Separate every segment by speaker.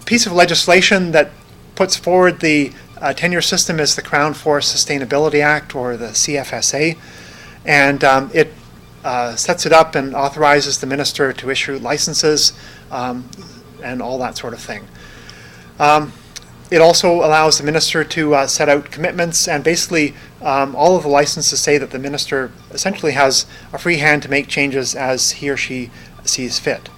Speaker 1: piece of legislation that puts forward the tenure system is the Crown Forest Sustainability Act, or the CFSA, and it sets it up and authorizes the minister to issue licenses and all that sort of thing. It also allows the minister to set out commitments, and basically all of the licenses say that the minister essentially has a free hand to make changes as he or she sees fit.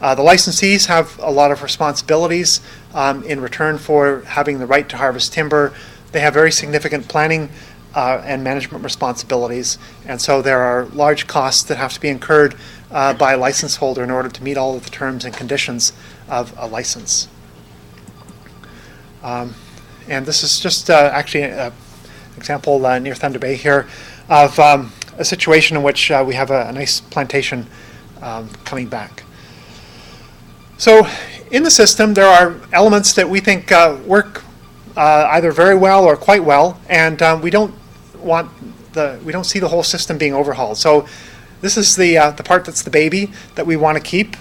Speaker 1: The licensees have a lot of responsibilities in return for having the right to harvest timber. They have very significant planning and management responsibilities, and so there are large costs that have to be incurred by a license holder in order to meet all of the terms and conditions of a license. And this is just actually an example near Thunder Bay here of a situation in which we have a nice plantation coming back. So in the system, there are elements that we think work either very well or quite well, and we don't see the whole system being overhauled. So this is the part that's the baby that we want to keep.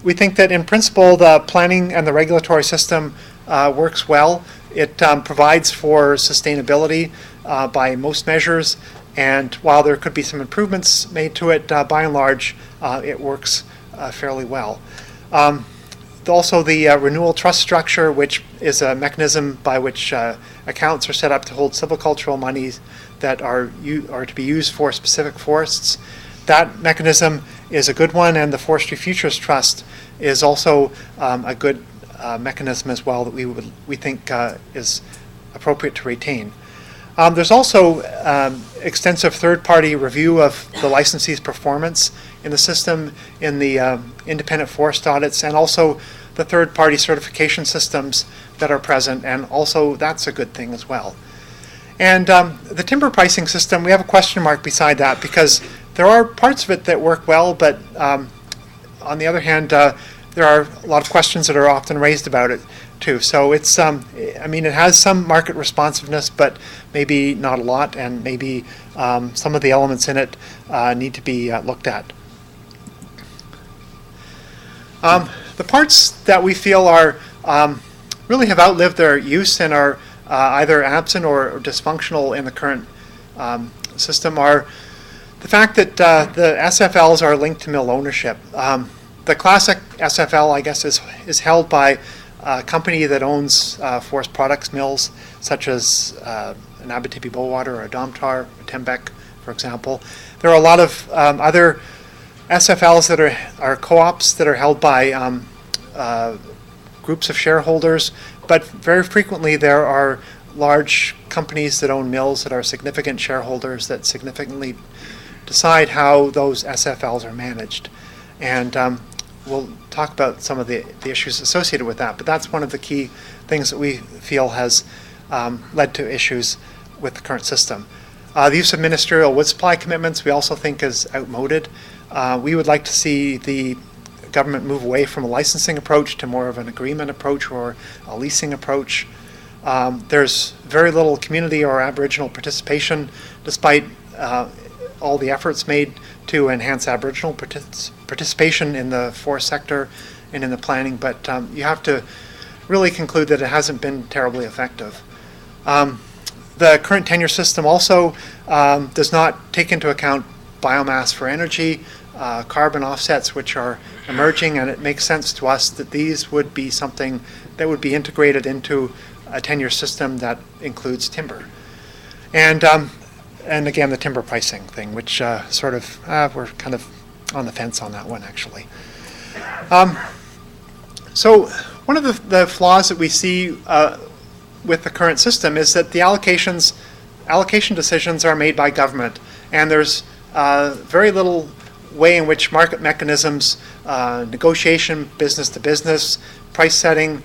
Speaker 1: We think that in principle, the planning and the regulatory system works well. It provides for sustainability by most measures, and while there could be some improvements made to it, by and large, it works fairly well. Also, the renewal trust structure, which is a mechanism by which accounts are set up to hold silvicultural monies that are to be used for specific forests. That mechanism is a good one, and the Forestry Futures Trust is also a good mechanism as well that we think is appropriate to retain. There's also extensive third-party review of the licensee's performance in the system in the independent forest audits, and also the third-party certification systems that are present, and also that's a good thing as well. And the timber pricing system, we have a question mark beside that, because there are parts of it that work well, but on the other hand, there are a lot of questions that are often raised about it too. So it's, it has some market responsiveness, but maybe not a lot, and maybe some of the elements in it need to be looked at. The parts that we feel are really have outlived their use and are either absent or dysfunctional in the current system are the fact that the SFLs are linked to mill ownership. The classic SFL, I guess, is held by a company that owns forest products mills, such as an Abitibi-Bowater or a Domtar, a Tembec, for example. There are a lot of other SFLs that are co-ops that are held by groups of shareholders, but very frequently there are large companies that own mills that are significant shareholders that significantly decide how those SFLs are managed. And we'll talk about some of the issues associated with that, but that's one of the key things that we feel has led to issues with the current system. The use of ministerial wood supply commitments we also think is outmoded. We would like to see the government move away from a licensing approach to more of an agreement approach or a leasing approach. There's very little community or Aboriginal participation, despite all the efforts made to enhance Aboriginal participation in the forest sector and in the planning, but you have to really conclude that it hasn't been terribly effective. The current tenure system also does not take into account biomass for energy, carbon offsets, which are emerging, and it makes sense to us that these would be something that would be integrated into a tenure system that includes timber. And again, the timber pricing thing, which we're kind of on the fence on that one, actually. So one of the flaws that we see with the current system is that the allocation decisions are made by government, and there's very little way in which market mechanisms, negotiation, business to business, price setting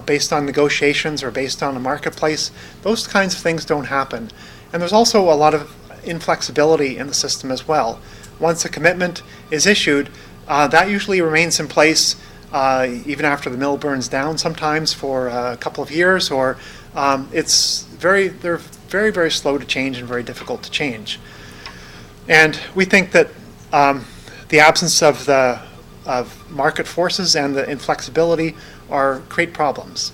Speaker 1: based on negotiations or based on a marketplace, those kinds of things don't happen. And there's also a lot of inflexibility in the system as well. Once a commitment is issued, that usually remains in place even after the mill burns down, sometimes for a couple of years, or they're very, very slow to change and very difficult to change. And we think that the absence of market forces and the inflexibility or create problems.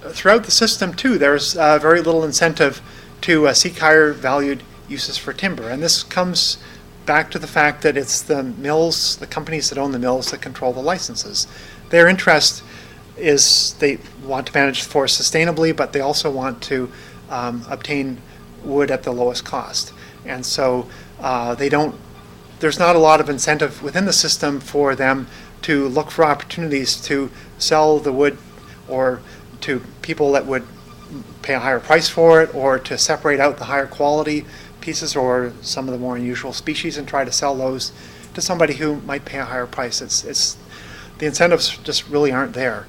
Speaker 1: Throughout the system, too, there's very little incentive to seek higher valued uses for timber. And this comes back to the fact that it's the mills, the companies that own the mills, that control the licenses. Their interest is they want to manage the forest sustainably, but they also want to obtain wood at the lowest cost. And so there's not a lot of incentive within the system for them to look for opportunities to sell the wood or to people that would pay a higher price for it, or to separate out the higher quality pieces or some of the more unusual species and try to sell those to somebody who might pay a higher price. It's the incentives just really aren't there.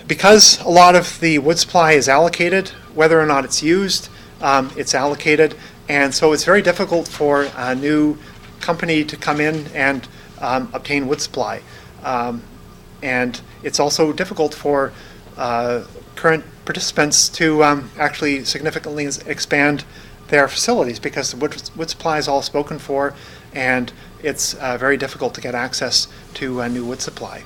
Speaker 1: Because a lot of the wood supply is allocated, whether or not it's used, it's allocated, and so it's very difficult for a new company to come in and obtain wood supply. And it's also difficult for current participants to actually significantly expand their facilities, because the wood supply is all spoken for, and it's very difficult to get access to a new wood supply.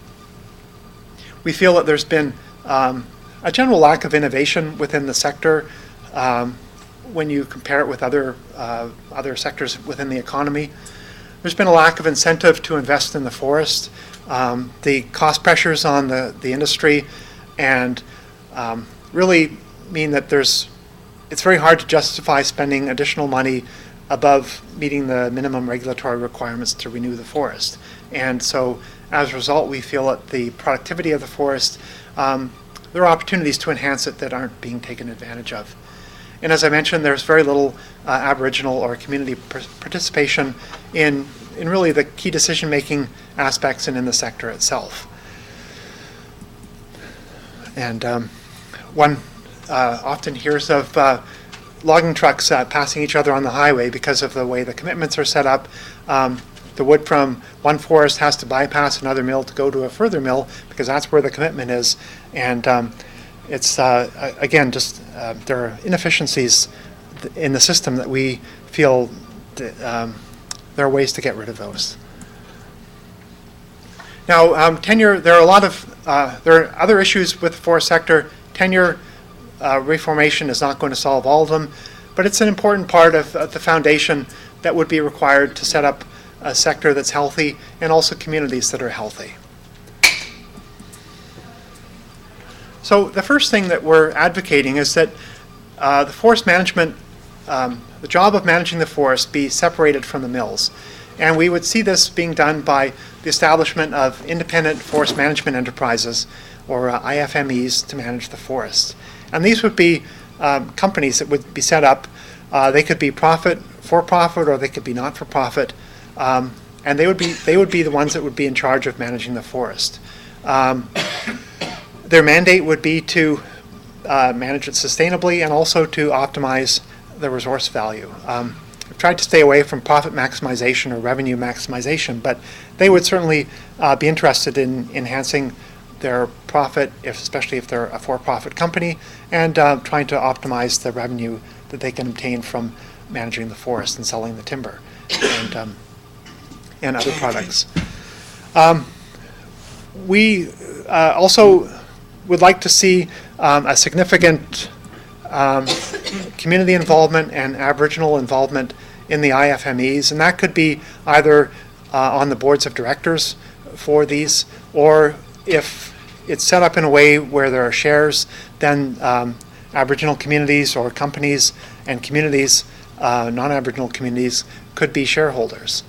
Speaker 1: We feel that there's been a general lack of innovation within the sector when you compare it with other sectors within the economy. There's been a lack of incentive to invest in the forest. The cost pressures on the industry and really mean that it's very hard to justify spending additional money above meeting the minimum regulatory requirements to renew the forest. And so as a result, we feel that the productivity of the forest, there are opportunities to enhance it that aren't being taken advantage of. And as I mentioned, there's very little Aboriginal or community participation in really the key decision-making aspects and in the sector itself. And one often hears of logging trucks passing each other on the highway because of the way the commitments are set up. The wood from one forest has to bypass another mill to go to a further mill because that's where the commitment is. And it's, again, just there are inefficiencies in the system that we feel that, there are ways to get rid of those. Now, tenure, there are a lot of, there are other issues with the forest sector. Tenure reformation is not going to solve all of them, but it's an important part of the foundation that would be required to set up a sector that's healthy and also communities that are healthy. So the first thing that we're advocating is that the forest management, the job of managing the forest, be separated from the mills. And we would see this being done by the establishment of independent forest management enterprises, or IFMEs, to manage the forest. And these would be companies that would be set up. They could be for-profit, or they could be not-for-profit, and they would be the ones that would be in charge of managing the forest. Their mandate would be to manage it sustainably and also to optimize the resource value. I've tried to stay away from profit maximization or revenue maximization, but they would certainly be interested in enhancing their profit, especially if they're a for-profit company, and trying to optimize the revenue that they can obtain from managing the forest and selling the timber and other products. We also would like to see a significant community involvement and Aboriginal involvement in the IFMEs, and that could be either on the boards of directors for these, or if it's set up in a way where there are shares, then Aboriginal communities or companies and communities, non-Aboriginal communities, could be shareholders.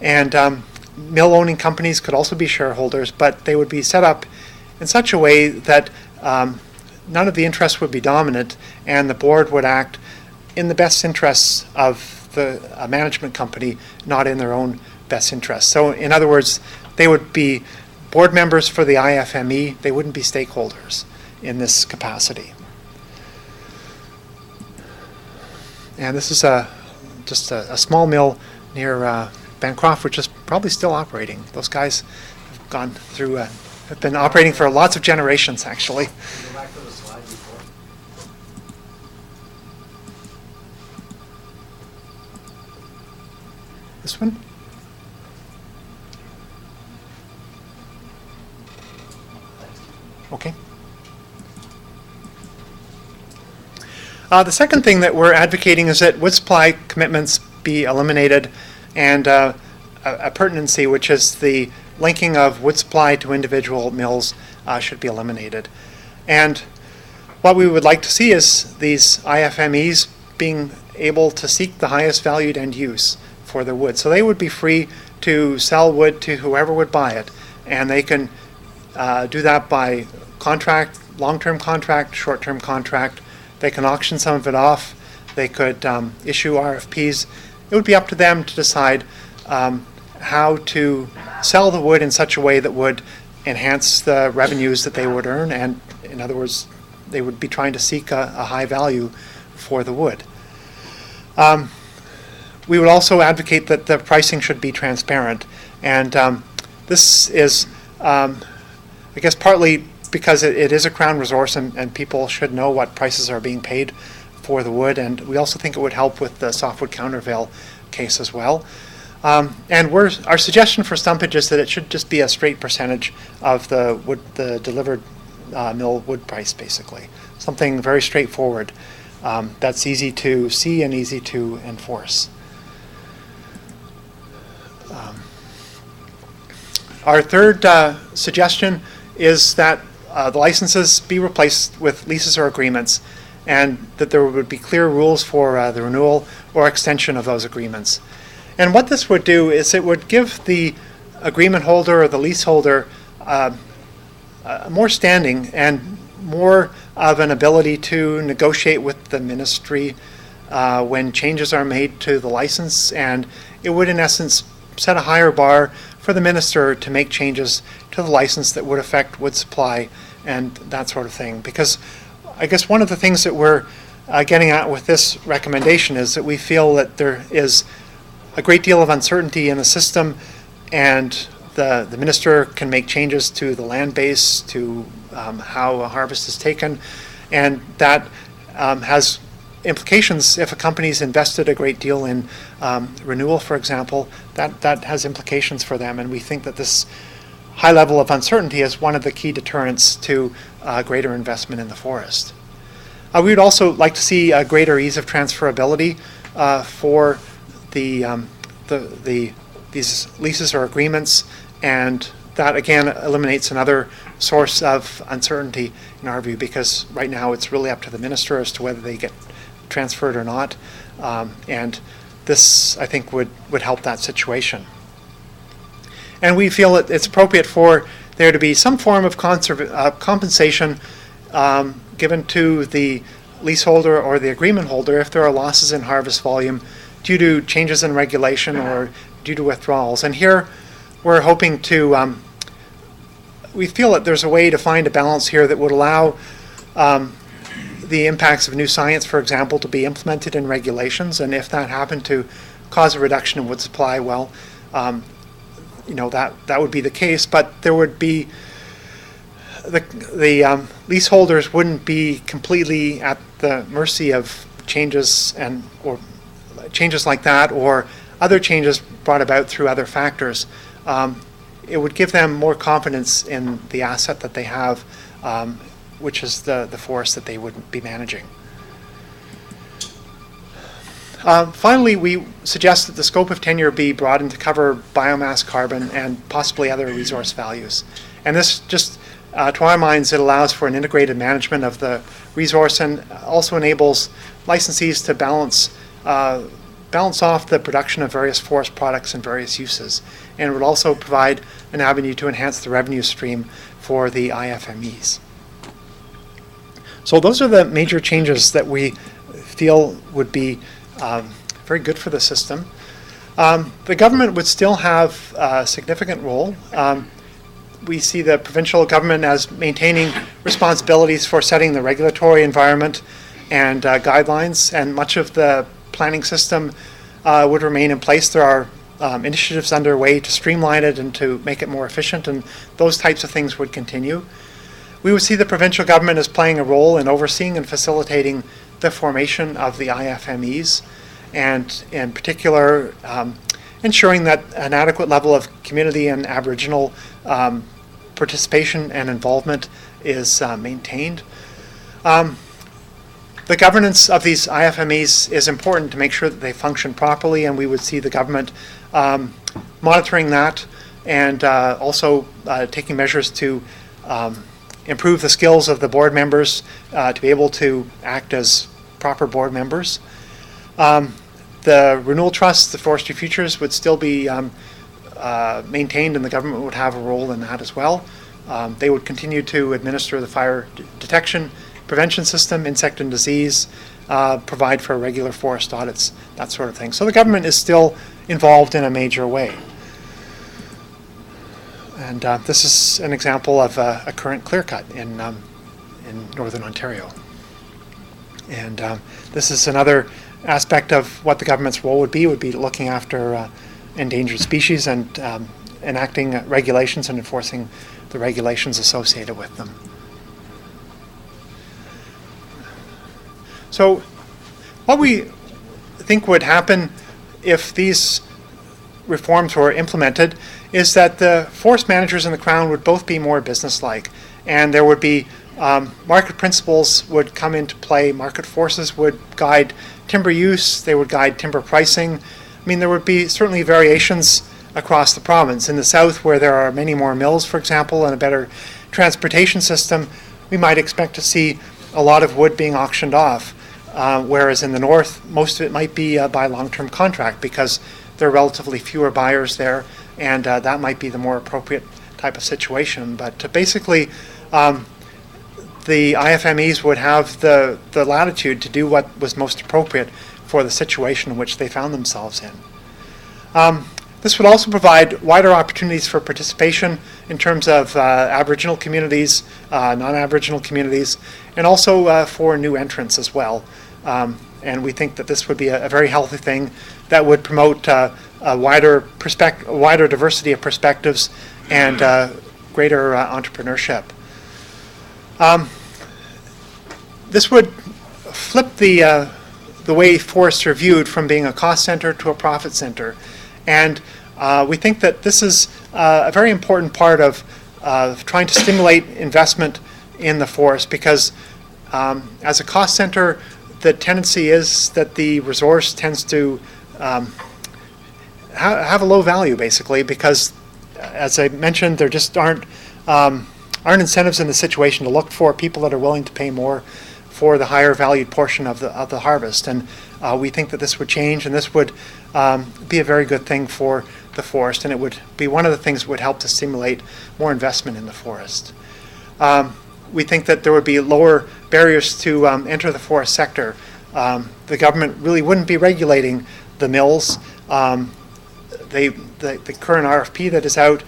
Speaker 1: And mill-owning companies could also be shareholders, but they would be set up in such a way that none of the interests would be dominant, and the board would act in the best interests of the management company, not in their own best interests. So in other words, they would be board members for the IFME. They wouldn't be stakeholders in this capacity. And this is just a small mill near Bancroft, which is probably still operating. Those guys have gone through, have been operating for lots of generations, actually.
Speaker 2: Go back to the slide before.
Speaker 1: This one? Okay. The second thing that we're advocating is that wood supply commitments be eliminated, and a pertinency, which is the linking of wood supply to individual mills, should be eliminated. And what we would like to see is these IFMEs being able to seek the highest valued end use for their wood. So they would be free to sell wood to whoever would buy it, and they can do that by contract, long-term contract, short-term contract. They can auction some of it off. They could issue RFPs. It would be up to them to decide how to sell the wood in such a way that would enhance the revenues that they would earn, and in other words, they would be trying to seek a high value for the wood. We would also advocate that the pricing should be transparent, and this is, I guess, partly because it is a Crown resource, and people should know what prices are being paid for the wood, and we also think it would help with the softwood countervail case as well. And our suggestion for stumpage is that it should just be a straight percentage of the delivered mill wood price, basically. Something very straightforward that's easy to see and easy to enforce. Our third suggestion is that the licenses be replaced with leases or agreements, and that there would be clear rules for the renewal or extension of those agreements. And what this would do is it would give the agreement holder or the leaseholder more standing and more of an ability to negotiate with the ministry when changes are made to the license, and it would in essence set a higher bar for the minister to make changes to the license that would affect wood supply and that sort of thing. Because I guess one of the things that we're getting at with this recommendation is that we feel that there is a great deal of uncertainty in the system, and the minister can make changes to the land base, to how a harvest is taken, and that has implications. If a company's invested a great deal in renewal, for example, that has implications for them, and we think that this high level of uncertainty is one of the key deterrents to greater investment in the forest. We would also like to see a greater ease of transferability for these leases or agreements, and that again eliminates another source of uncertainty in our view, because right now it's really up to the minister as to whether they get transferred or not, and this I think would help that situation. And we feel that it's appropriate for there to be some form of compensation given to the leaseholder or the agreement holder if there are losses in harvest volume due to changes in regulation or due to withdrawals. And here we're hoping to, we feel that there's a way to find a balance here that would allow the impacts of new science, for example, to be implemented in regulations, and if that happened to cause a reduction in wood supply, well, that would be the case, but there would be the leaseholders wouldn't be completely at the mercy of changes or changes like that, or other changes brought about through other factors. It would give them more confidence in the asset that they have, which is the forest that they would be managing. Finally, we suggest that the scope of tenure be broadened to cover biomass, carbon, and possibly other resource values. And this just, to our minds, it allows for an integrated management of the resource and also enables licensees to balance off the production of various forest products and various uses. And it would also provide an avenue to enhance the revenue stream for the IFMEs. So those are the major changes that we feel would be very good for the system. The government would still have a significant role. We see the provincial government as maintaining responsibilities for setting the regulatory environment and guidelines, and much of the planning system would remain in place. There are initiatives underway to streamline it and to make it more efficient, and those types of things would continue. We would see the provincial government as playing a role in overseeing and facilitating the formation of the IFMEs, and in particular ensuring that an adequate level of community and Aboriginal participation and involvement is maintained. The governance of these IFMEs is important to make sure that they function properly, and we would see the government monitoring that and also taking measures to improve the skills of the board members to be able to act as proper board members. The renewal trusts, the forestry futures, would still be maintained, and the government would have a role in that as well. They would continue to administer the fire detection prevention system, insect and disease, provide for regular forest audits, that sort of thing. So the government is still involved in a major way. And this is an example of a current clear cut in Northern Ontario. And this is another aspect of what the government's role would be looking after endangered species and enacting regulations and enforcing the regulations associated with them. So what we think would happen if these reforms were implemented is that the forest managers and the Crown would both be more businesslike, and there would be market principles would come into play. Market forces would guide timber use, they would guide timber pricing. I mean, there would be certainly variations across the province. In the south, where there are many more mills, for example, and a better transportation system, we might expect to see a lot of wood being auctioned off, whereas in the north, most of it might be by long-term contract because there are relatively fewer buyers there, and that might be the more appropriate type of situation. But basically, the IFMEs would have the latitude to do what was most appropriate for the situation in which they found themselves in. This would also provide wider opportunities for participation in terms of Aboriginal communities, non-Aboriginal communities, and also for new entrants as well. And we think that this would be a very healthy thing that would promote a wider diversity of perspectives and greater entrepreneurship. This would flip the way forests are viewed from being a cost center to a profit center. And we think that this is a very important part of trying to stimulate investment in the forest, because as a cost center, the tendency is that the resource tends to have a low value, basically, because, as I mentioned, there just aren't incentives in the situation to look for people that are willing to pay more for the higher valued portion of the harvest. And we think that this would change, and this would be a very good thing for the forest, and it would be one of the things that would help to stimulate more investment in the forest. We think that there would be lower barriers to enter the forest sector. The government really wouldn't be regulating the mills. The current RFP that is out,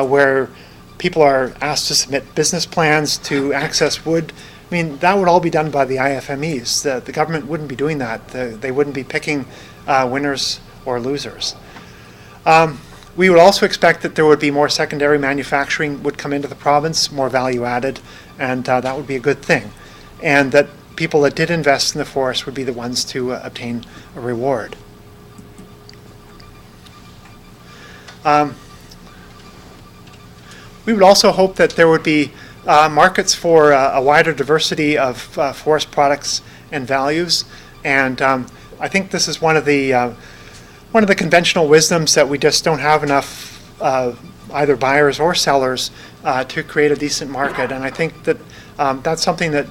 Speaker 1: where people are asked to submit business plans to access wood, I mean, that would all be done by the IFMEs. The government wouldn't be doing that. They wouldn't be picking winners or losers. We would also expect that there would be more secondary manufacturing would come into the province, more value added, and that would be a good thing. And that people that did invest in the forest would be the ones to obtain a reward. We would also hope that there would be markets for a wider diversity of forest products and values, and I think this is one of the conventional wisdoms that we just don't have enough either buyers or sellers to create a decent market. And I think that that's something that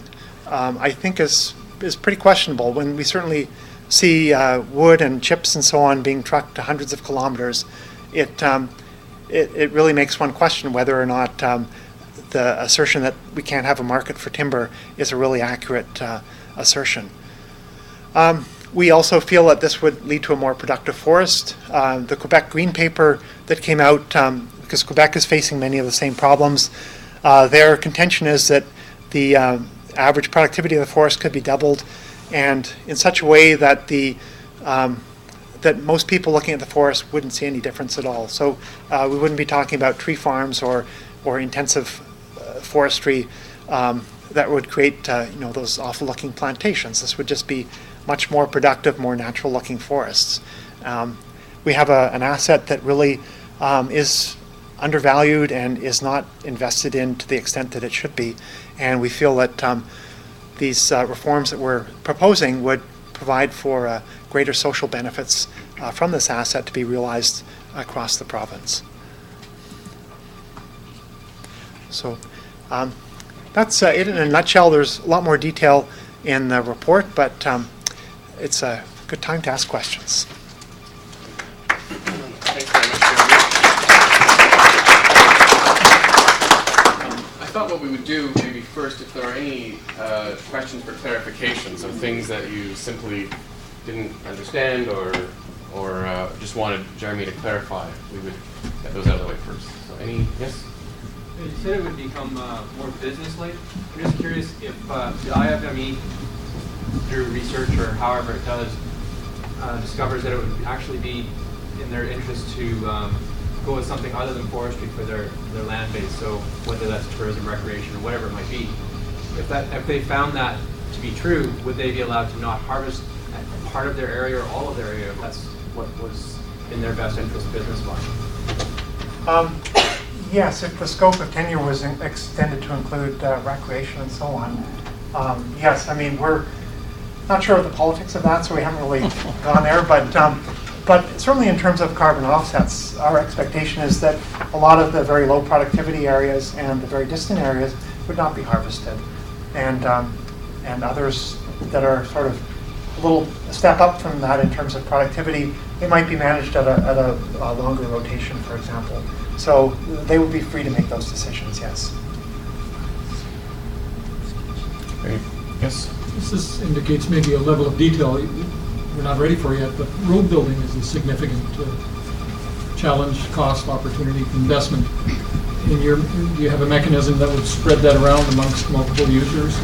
Speaker 1: I think is pretty questionable, when we certainly see wood and chips and so on being trucked to hundreds of kilometers. It really makes one question whether or not the assertion that we can't have a market for timber is a really accurate assertion. We also feel that this would lead to a more productive forest. The Quebec Green Paper that came out, because Quebec is facing many of the same problems, their contention is that the average productivity of the forest could be doubled, and in such a way that that most people looking at the forest wouldn't see any difference at all. So we wouldn't be talking about tree farms or intensive forestry that would create those awful-looking plantations. This would just be much more productive, more natural-looking forests. We have an asset that really is undervalued and is not invested in to the extent that it should be. And we feel that these reforms that we're proposing would provide for greater social benefits from this asset to be realized across the province. So that's it in a nutshell. There's a lot more detail in the report, but it's a good time to ask questions.
Speaker 3: Thanks very much, Jeremy. I thought what we would do maybe first, if there are any questions for clarification, so things that you simply didn't understand or just wanted Jeremy to clarify, we would get those out of the way first. So any, yes?
Speaker 4: You said it would become more business-like. I'm just curious if the IFME, through research or however it does, discovers that it would actually be in their interest to go with something other than forestry for their land base. So whether that's tourism, recreation, or whatever it might be, if they found that to be true, would they be allowed to not harvest part of their area or all of their area if that's what was in their best interest business-wise?
Speaker 1: Yes, if the scope of tenure was extended to include recreation and so on. Yes, I mean, we're not sure of the politics of that, so we haven't really gone there, but certainly in terms of carbon offsets, our expectation is that a lot of the very low productivity areas and the very distant areas would not be harvested. And others that are sort of a little step up from that in terms of productivity, they might be managed at a longer rotation, for example. So they would be free to make those decisions, yes.
Speaker 3: Great. Yes?
Speaker 5: This indicates maybe a level of detail we're not ready for yet, but road building is a significant challenge, cost, opportunity, investment. Do you have a mechanism that would spread that around amongst multiple users?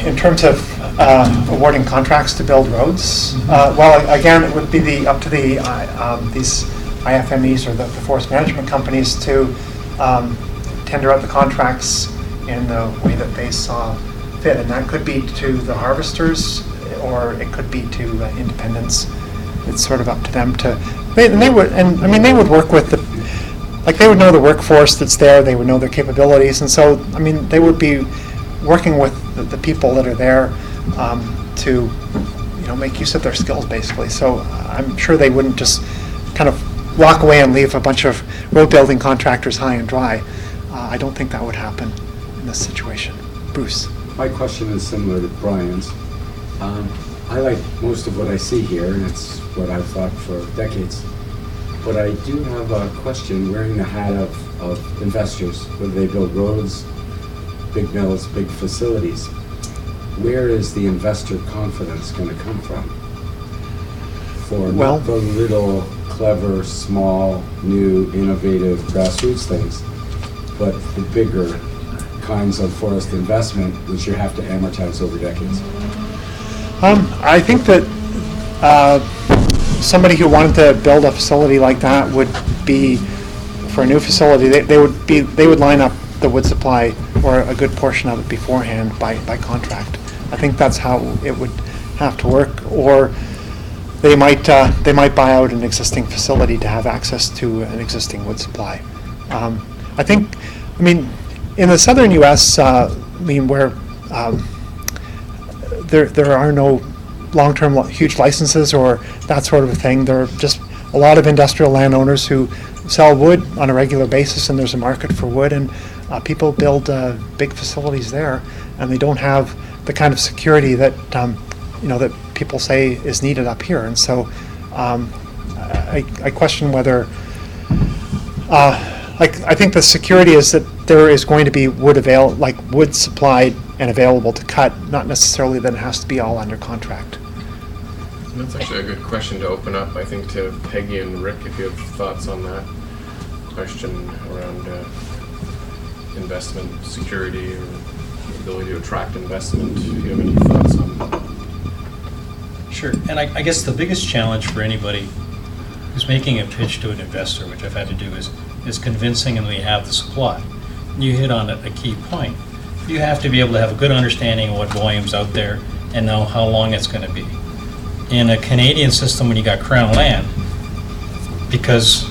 Speaker 1: In terms of awarding contracts to build roads, well, again, it would be up to the these IFMEs or the forest management companies to tender out the contracts in the way that they saw fit, and that could be to the harvesters or it could be to independents. It's sort of up to them to. They would work with they would know the workforce that's there. They would know their capabilities, and so they would be working with the people that are there to make use of their skills, basically. So I'm sure they wouldn't just kind of walk away and leave a bunch of road building contractors high and dry. I don't think that would happen in this situation. Bruce.
Speaker 6: My question is similar to Brian's. I like most of what I see here, and it's what I've thought for decades. But I do have a question wearing the hat of investors, whether they build roads, big mills, big facilities. Where is the investor confidence going to come from for not the little clever, small, new, innovative grassroots things, but the bigger kinds of forest investment which you have to amortize over decades?
Speaker 1: I think that somebody who wanted to build a facility like that would be, for a new facility, they would line up the wood supply or a good portion of it beforehand by contract. I think that's how it would have to work. Or they might buy out an existing facility to have access to an existing wood supply. In the southern U.S., where there are no long-term huge licenses or that sort of a thing, there are just a lot of industrial landowners who sell wood on a regular basis, and there's a market for wood, and people build big facilities there, and they don't have the kind of security that that people say is needed up here. And so I question whether I think the security is that there is going to be wood supplied and available to cut, not necessarily that it has to be all under contract.
Speaker 3: That's actually a good question to open up, I think, to Peggy and Rick, if you have thoughts on that question around investment security or the ability to attract investment. If you have any thoughts on that.
Speaker 7: Sure, and I guess the biggest challenge for anybody who's making a pitch to an investor, which I've had to do, is convincing them we have the supply. You hit on a key point. You have to be able to have a good understanding of what volume's out there and know how long it's going to be. In a Canadian system, when you got Crown land, because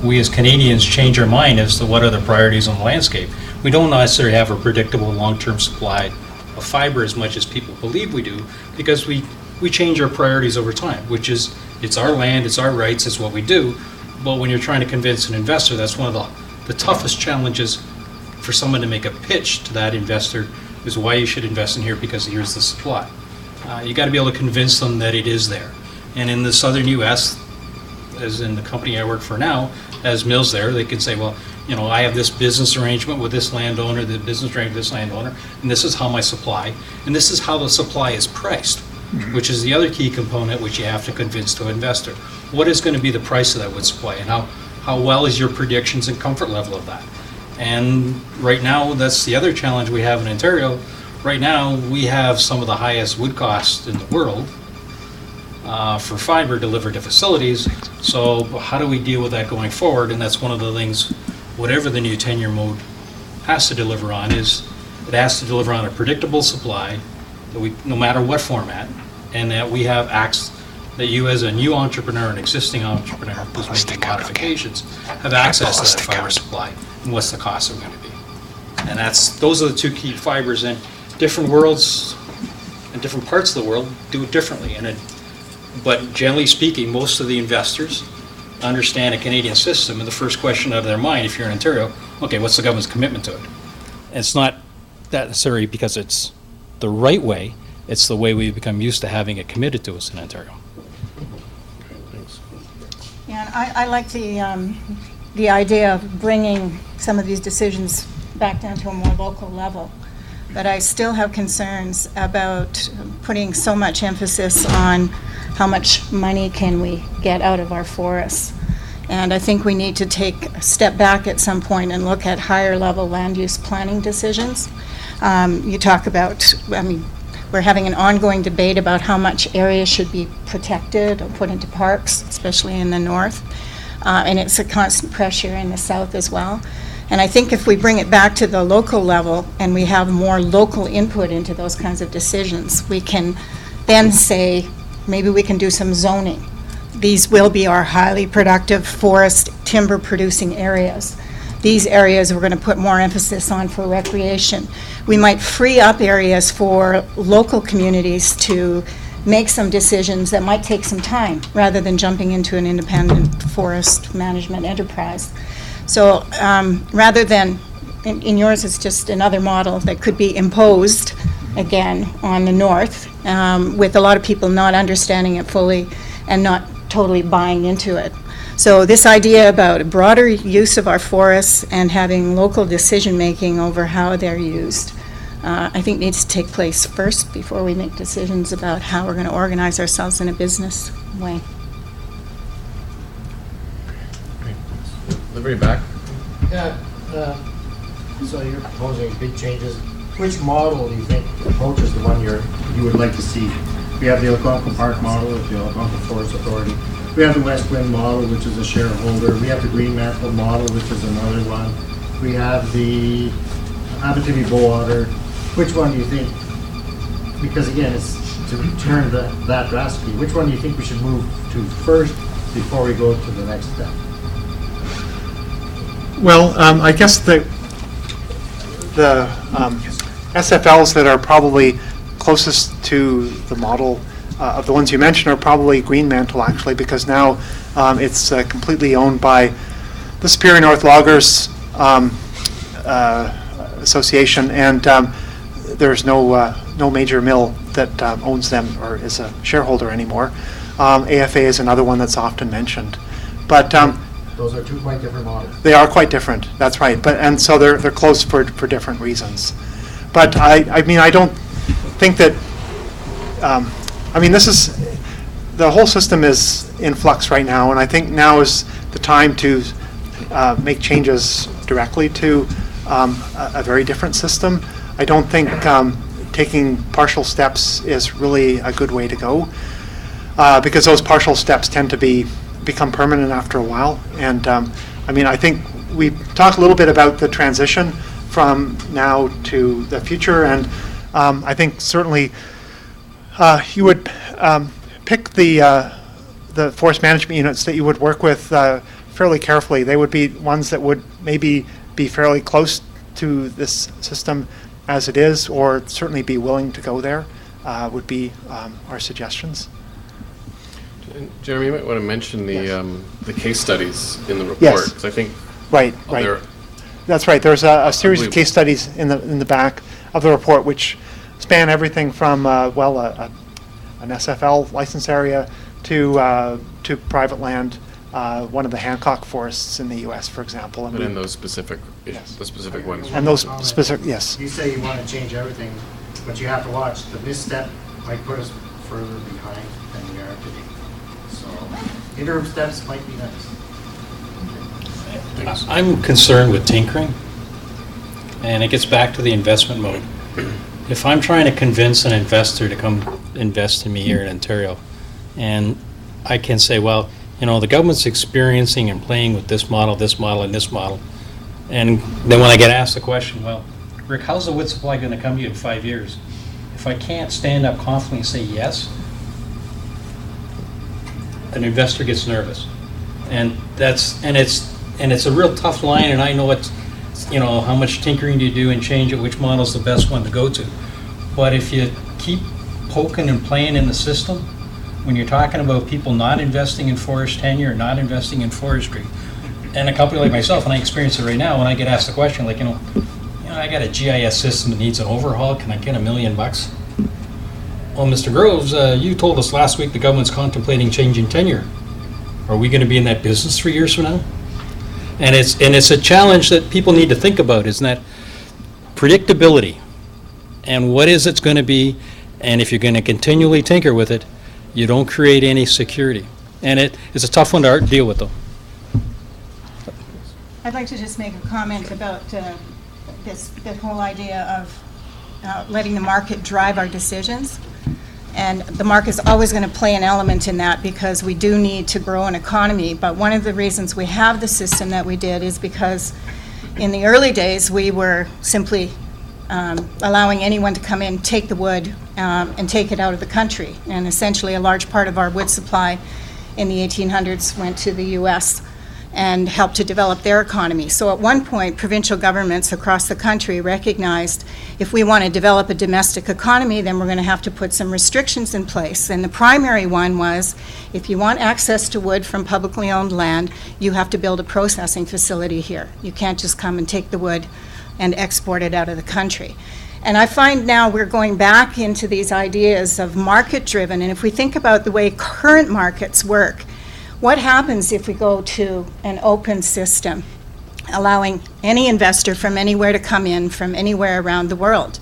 Speaker 7: we as Canadians change our mind as to what are the priorities on the landscape. We don't necessarily have a predictable long-term supply of fiber as much as people believe we do, because we change our priorities over time, which is, it's our land, it's our rights, it's what we do. But when you're trying to convince an investor, that's one of the toughest challenges for someone to make a pitch to that investor, is why you should invest in here, because here's the supply. You got to be able to convince them that it is there. And in the southern U.S., as in the company I work for now, has mills there, they can say, well, I have this business arrangement with this landowner, the business arrangement with this landowner, and this is how my supply, and this is how the supply is priced, which is the other key component which you have to convince to an investor. What is going to be the price of that wood supply, and how well is your predictions and comfort level of that? And right now, that's the other challenge we have in Ontario. Right now, we have some of the highest wood costs in the world for fiber delivered to facilities. So how do we deal with that going forward? And that's one of the things, whatever the new tenure mode has to deliver on, is it has to deliver on a predictable supply, that we, no matter what format, and that we have that you as a new entrepreneur, an existing entrepreneur who's making modifications, have access to that fiber supply, and what's the cost of it going to be. And those are the two key fibers, and different worlds and different parts of the world do it differently. But generally speaking, most of the investors understand a Canadian system, and the first question out of their mind, if you're in Ontario, okay, what's the government's commitment to it? And it's not that necessarily because it's the right way, it's the way we've become used to having it committed to us in Ontario.
Speaker 8: Yeah, and I like the idea of bringing some of these decisions back down to a more local level. But I still have concerns about putting so much emphasis on how much money can we get out of our forests. And I think we need to take a step back at some point and look at higher level land use planning decisions. You talk about, we're having an ongoing debate about how much area should be protected or put into parks, especially in the north. And it's a constant pressure in the south as well. And I think if we bring it back to the local level and we have more local input into those kinds of decisions, we can then say, maybe we can do some zoning. These will be our highly productive forest timber producing areas. These areas we're going to put more emphasis on for recreation. We might free up areas for local communities to make some decisions that might take some time, rather than jumping into an independent forest management enterprise. So rather than, in yours it's just another model that could be imposed again on the north, with a lot of people not understanding it fully and not totally buying into it. So this idea about a broader use of our forests and having local decision making over how they're used, I think needs to take place first before we make decisions about how we're going to organize ourselves in a business way.
Speaker 3: Liberty back.
Speaker 2: Yeah, so you're proposing big changes. Which model do you think approaches the one you would like to see? We have the Algonquin Park model with the Algonquin Forest Authority. We have the West Wind model, which is a shareholder. We have the Green Mantle model, which is another one. We have the Abitibi-Bowater. Which one do you think, because again, it's to turn that drastically, which one do you think we should move to first before we go to the next step?
Speaker 1: Well, I guess the SFLs that are probably closest to the model of the ones you mentioned are probably Green Mantle, actually, because now it's completely owned by the Superior North Loggers Association, and there's no major mill that owns them or is a shareholder anymore. AFA is another one that's often mentioned, but
Speaker 2: those are two quite different models.
Speaker 1: they are quite different. That's right. And so they're close for different reasons. But I mean, I don't think that. This is the whole system is in flux right now, and I think now is the time to make changes directly to a very different system. I don't think taking partial steps is really a good way to go, because those partial steps tend to become permanent after a while. And I think we talked a little bit about the transition from now to the future, and I think certainly you would pick the forest management units that you would work with fairly carefully. They would be ones that would maybe be fairly close to this system as it is, or certainly be willing to go there, would be our suggestions.
Speaker 3: And Jeremy, you might want to mention the case studies in the report,
Speaker 1: Yes.
Speaker 3: 'cause I think
Speaker 1: Right.
Speaker 3: they're
Speaker 1: That's right. There's a series of
Speaker 3: Unbelievable.
Speaker 1: case studies in the back of the report, which span everything from an SFL license area to private land. One of the Hancock forests in the U.S., for example,
Speaker 3: but in those specific,
Speaker 1: Yes.
Speaker 3: the specific ones.
Speaker 1: and those specific, yes.
Speaker 2: You say you want to change everything, but you have to watch. The misstep might put us further behind than we are today. So interim steps might be nice.
Speaker 7: I'm concerned with tinkering, and it gets back to the investment mode. If I'm trying to convince an investor to come invest in me here in Ontario, and I can say, well, the government's experiencing and playing with this model, and this model, and then when I get asked the question, well, Rick, how's the wood supply going to come to you in 5 years? If I can't stand up confidently and say yes, an investor gets nervous, and it's a real tough line, and I know it's, how much tinkering do you do and change it, which model's the best one to go to. But if you keep poking and playing in the system, when you're talking about people not investing in forest tenure, not investing in forestry, and a company like myself, and I experience it right now, when I get asked the question, like, I got a GIS system that needs an overhaul, can I get $1 million? Well, Mr. Groves, you told us last week the government's contemplating changing tenure. Are we going to be in that business 3 years from now? And it's a challenge that people need to think about, isn't that predictability, and what is it's going to be, and if you're going to continually tinker with it, you don't create any security. And it's a tough one to deal with, though.
Speaker 8: I'd like to just make a comment about this whole idea of letting the market drive our decisions. And the market's always going to play an element in that because we do need to grow an economy. But one of the reasons we have the system that we did is because in the early days we were simply allowing anyone to come in, take the wood, and take it out of the country. And essentially a large part of our wood supply in the 1800s went to the U.S. and helped to develop their economy. So at one point, provincial governments across the country recognized if we want to develop a domestic economy, then we're going to have to put some restrictions in place. And the primary one was, if you want access to wood from publicly owned land, you have to build a processing facility here. You can't just come and take the wood and export it out of the country. And I find now we're going back into these ideas of market-driven, and if we think about the way current markets work, what happens if we go to an open system, allowing any investor from anywhere to come in from anywhere around the world?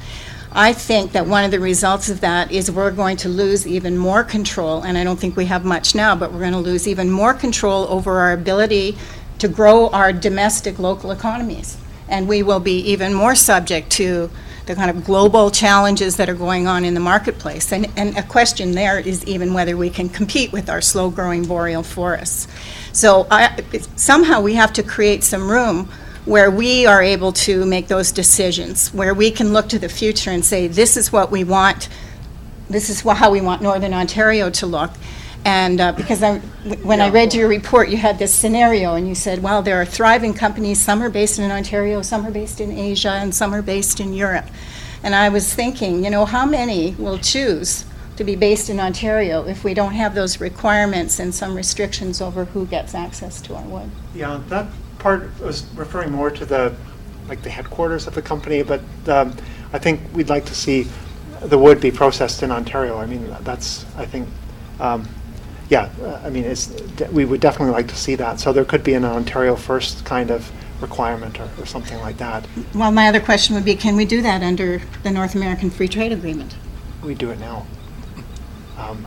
Speaker 8: I think that one of the results of that is we're going to lose even more control, and I don't think we have much now, but we're going to lose even more control over our ability to grow our domestic local economies. And we will be even more subject to the kind of global challenges that are going on in the marketplace. And a question there is even whether we can compete with our slow-growing boreal forests. So somehow we have to create some room where we are able to make those decisions, where we can look to the future and say, this is what we want, this is how we want Northern Ontario to look. And because when I read your report, you had this scenario, and you said, well, there are thriving companies, some are based in Ontario, some are based in Asia, and some are based in Europe. And I was thinking, how many will choose to be based in Ontario if we don't have those requirements and some restrictions over who gets access to our wood?
Speaker 1: Yeah, that part was referring more to the headquarters of the company, but I think we'd like to see the wood be processed in Ontario. I mean, that's, I think, we would definitely like to see that. So there could be an Ontario first kind of requirement or something like that.
Speaker 8: Well, my other question would be, can we do that under the North American Free Trade Agreement?
Speaker 1: We do it now. The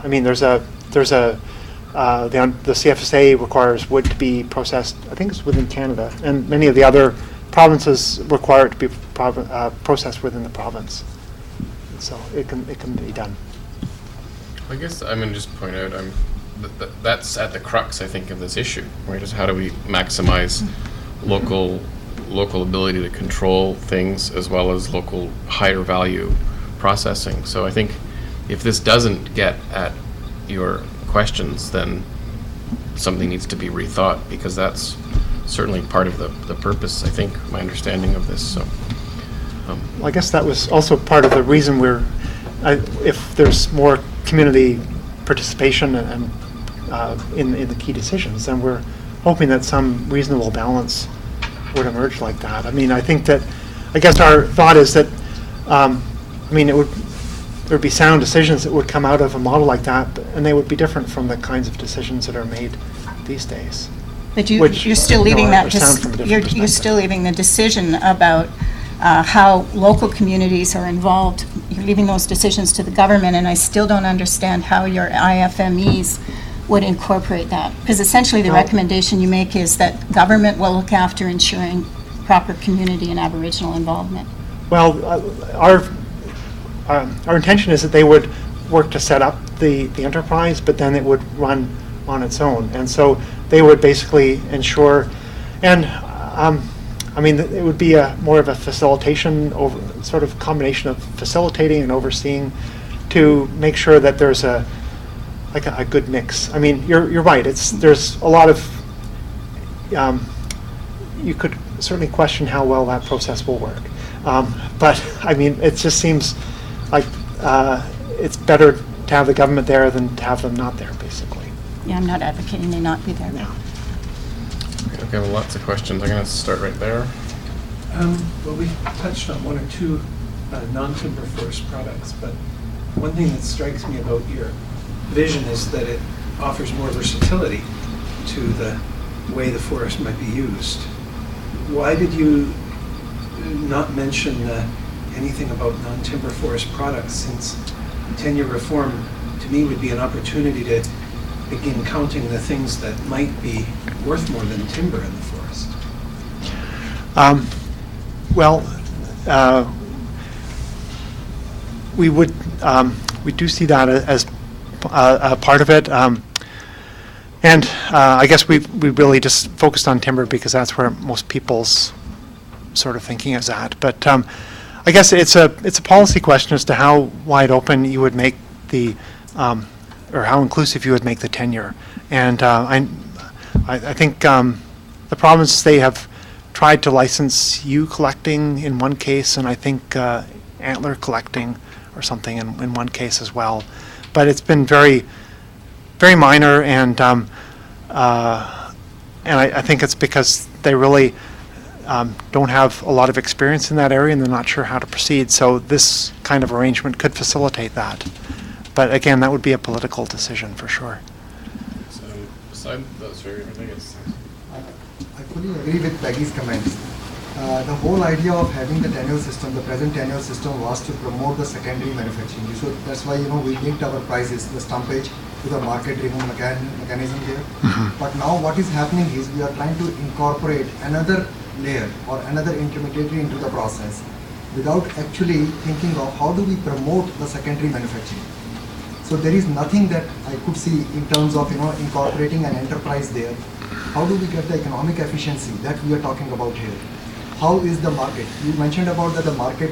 Speaker 1: CFSA requires wood to be processed, I think it's within Canada, and many of the other provinces require it to be processed within the province. So it can be done.
Speaker 3: I guess I'm going to just point out, that's at the crux, I think, of this issue, right? Is how do we maximize local ability to control things as well as local higher value processing. So I think if this doesn't get at your questions, then something needs to be rethought, because that's certainly part of the purpose, I think, my understanding of this. So,
Speaker 1: Well, I guess that was also part of the reason if there's more community participation and in the key decisions, then we're hoping that some reasonable balance would emerge like that. I mean, I guess our thought is that, there would be sound decisions that would come out of a model like that, and they would be different from the kinds of decisions that are made these days.
Speaker 8: But
Speaker 1: Which,
Speaker 8: you're still leaving
Speaker 1: are sound from a different
Speaker 8: you're
Speaker 1: perspective.
Speaker 8: still leaving the decision about how local communities are involved. You're leaving those decisions to the government, and I still don't understand how your IFMEs would incorporate that. Because essentially the
Speaker 1: Well-
Speaker 8: recommendation you make is that government will look after ensuring proper community and Aboriginal involvement.
Speaker 1: Well, our intention is that they would work to set up the enterprise, but then it would run on its own. And so they would basically ensure, and it would be more of a facilitation, sort of combination of facilitating and overseeing to make sure that there's a good mix. I mean, you're right. There's a lot of you could certainly question how well that process will work. But I mean, it just seems like it's better to have the government there than to have them not there, basically.
Speaker 8: Yeah, I'm not advocating they not be there.
Speaker 1: Yeah.
Speaker 3: okay, well, lots of questions. I'm going to start right there.
Speaker 9: Well, we touched on one or two non-timber forest products, but one thing that strikes me about your vision is that it offers more versatility to the way the forest might be used. Why did you not mention anything about non-timber forest products, since tenure reform to me would be an opportunity to begin counting the things that might be worth more than timber in the forest?
Speaker 1: We do see that as a part of it. And I guess we really just focused on timber because that's where most people's sort of thinking is at. But I guess it's a policy question as to how wide open you would make or how inclusive you would make the tenure. And I think the problem is they have tried to license yew collecting in one case, and I think antler collecting or something in one case as well. But it's been very, very minor, and I think it's because they really don't have a lot of experience in that area, and they're not sure how to proceed. So this kind of arrangement could facilitate that. But again, that would be a political decision for sure.
Speaker 3: So, beside those,
Speaker 10: I fully agree with Peggy's comments. The whole idea of having the tenure system, the present tenure system, was to promote the secondary manufacturing. So that's why we linked our prices, the stumpage, to the market-driven mechanism here.
Speaker 1: Mm-hmm.
Speaker 10: But now what is happening is we are trying to incorporate another layer or another intermediary into the process without actually thinking of how do we promote the secondary manufacturing. So there is nothing that I could see in terms of incorporating an enterprise there. How do we get the economic efficiency that we are talking about here? How is the market? You mentioned about that the market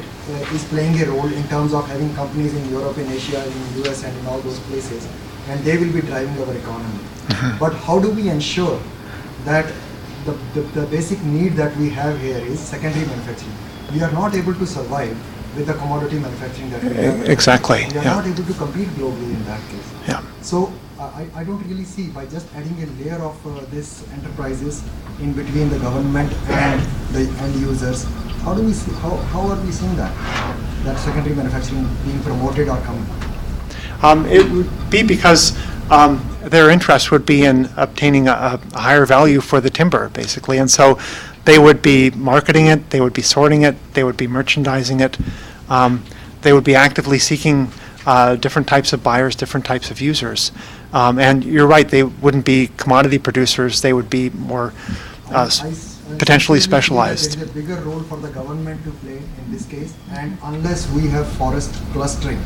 Speaker 10: is playing a role in terms of having companies in Europe, in Asia, in US, and in all those places, and they will be driving our economy. But how do we ensure that the basic need that we have here is secondary manufacturing? We are not able to survive with the commodity manufacturing that we have.
Speaker 1: Exactly.
Speaker 10: We are
Speaker 1: Yeah.
Speaker 10: not able to compete globally in that case.
Speaker 1: Yeah.
Speaker 10: So I don't really see, by just adding a layer of this enterprises in between the government and the end users, how do we see, how are we seeing that secondary manufacturing being promoted or coming?
Speaker 1: It would be because their interest would be in obtaining a higher value for the timber, basically. And so they would be marketing it, they would be sorting it, they would be merchandising it. They would be actively seeking different types of buyers, different types of users. And you're right, they wouldn't be commodity producers, they would be more potentially specialized.
Speaker 10: There is a bigger role for the government to play in this case, and unless we have forest clustering,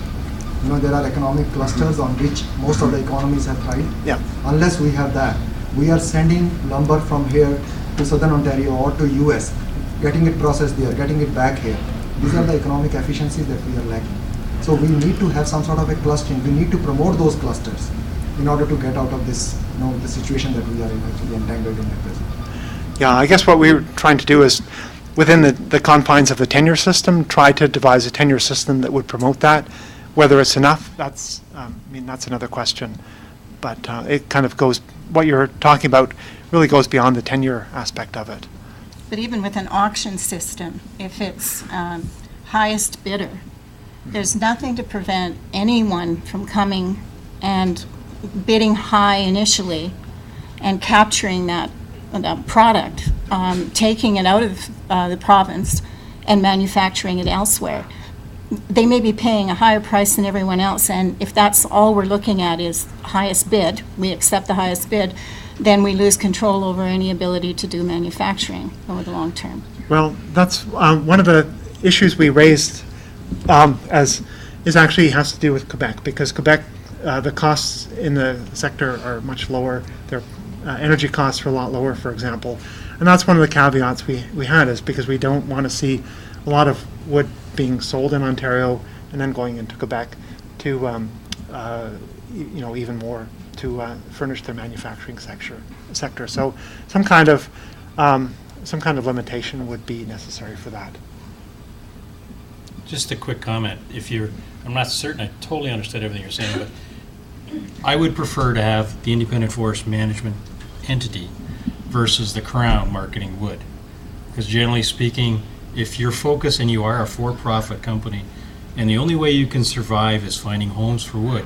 Speaker 10: there are economic clusters on which most of the economies have thrived.
Speaker 1: Yeah.
Speaker 10: Unless we have that, we are sending lumber from here to Southern Ontario or to US, getting it processed there, getting it back here. These are the economic efficiencies that we are lacking. So we need to have some sort of a clustering. We need to promote those clusters. in order to get out of this, the situation that we are in, actually entangled in at present?
Speaker 1: Yeah, I guess what we're trying to do is, within the confines of the tenure system, try to devise a tenure system that would promote that. Whether it's enough, that's another question. But it kind of goes, what you're talking about really goes beyond the tenure aspect of it.
Speaker 8: But even with an auction system, if it's highest bidder, there's nothing to prevent anyone from coming and bidding high initially and capturing that product, taking it out of the province and manufacturing it elsewhere. They may be paying a higher price than everyone else, and if that's all we're looking at is highest bid, we accept the highest bid, then we lose control over any ability to do manufacturing over the long term.
Speaker 1: Well, that's one of the issues we raised actually has to do with Quebec, because Quebec, the costs in the sector are much lower. Their energy costs are a lot lower, for example. And that's one of the caveats we had, is because we don't want to see a lot of wood being sold in Ontario and then going into Quebec to, even more to furnish their manufacturing sector. So some kind of limitation would be necessary for that.
Speaker 7: Just a quick comment. I'm not certain I totally understood everything you're saying, but I would prefer to have the independent forest management entity versus the Crown marketing wood. Because generally speaking, if you're focused and you are a for-profit company, and the only way you can survive is finding homes for wood,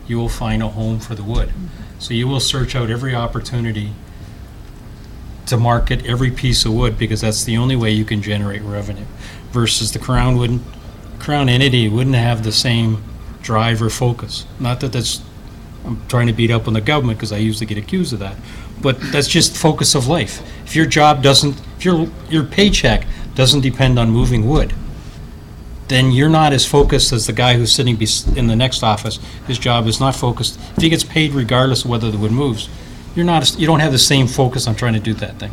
Speaker 7: you will find a home for the wood. So you will search out every opportunity to market every piece of wood, because that's the only way you can generate revenue. Versus the Crown entity wouldn't have the same drive or focus. Not that I'm trying to beat up on the government, because I usually get accused of that, but that's just focus of life. If your job doesn't, if your paycheck doesn't depend on moving wood, then you're not as focused as the guy who's sitting in the next office. His job is not focused. If he gets paid regardless of whether the wood moves, you don't have the same focus on trying to do that thing.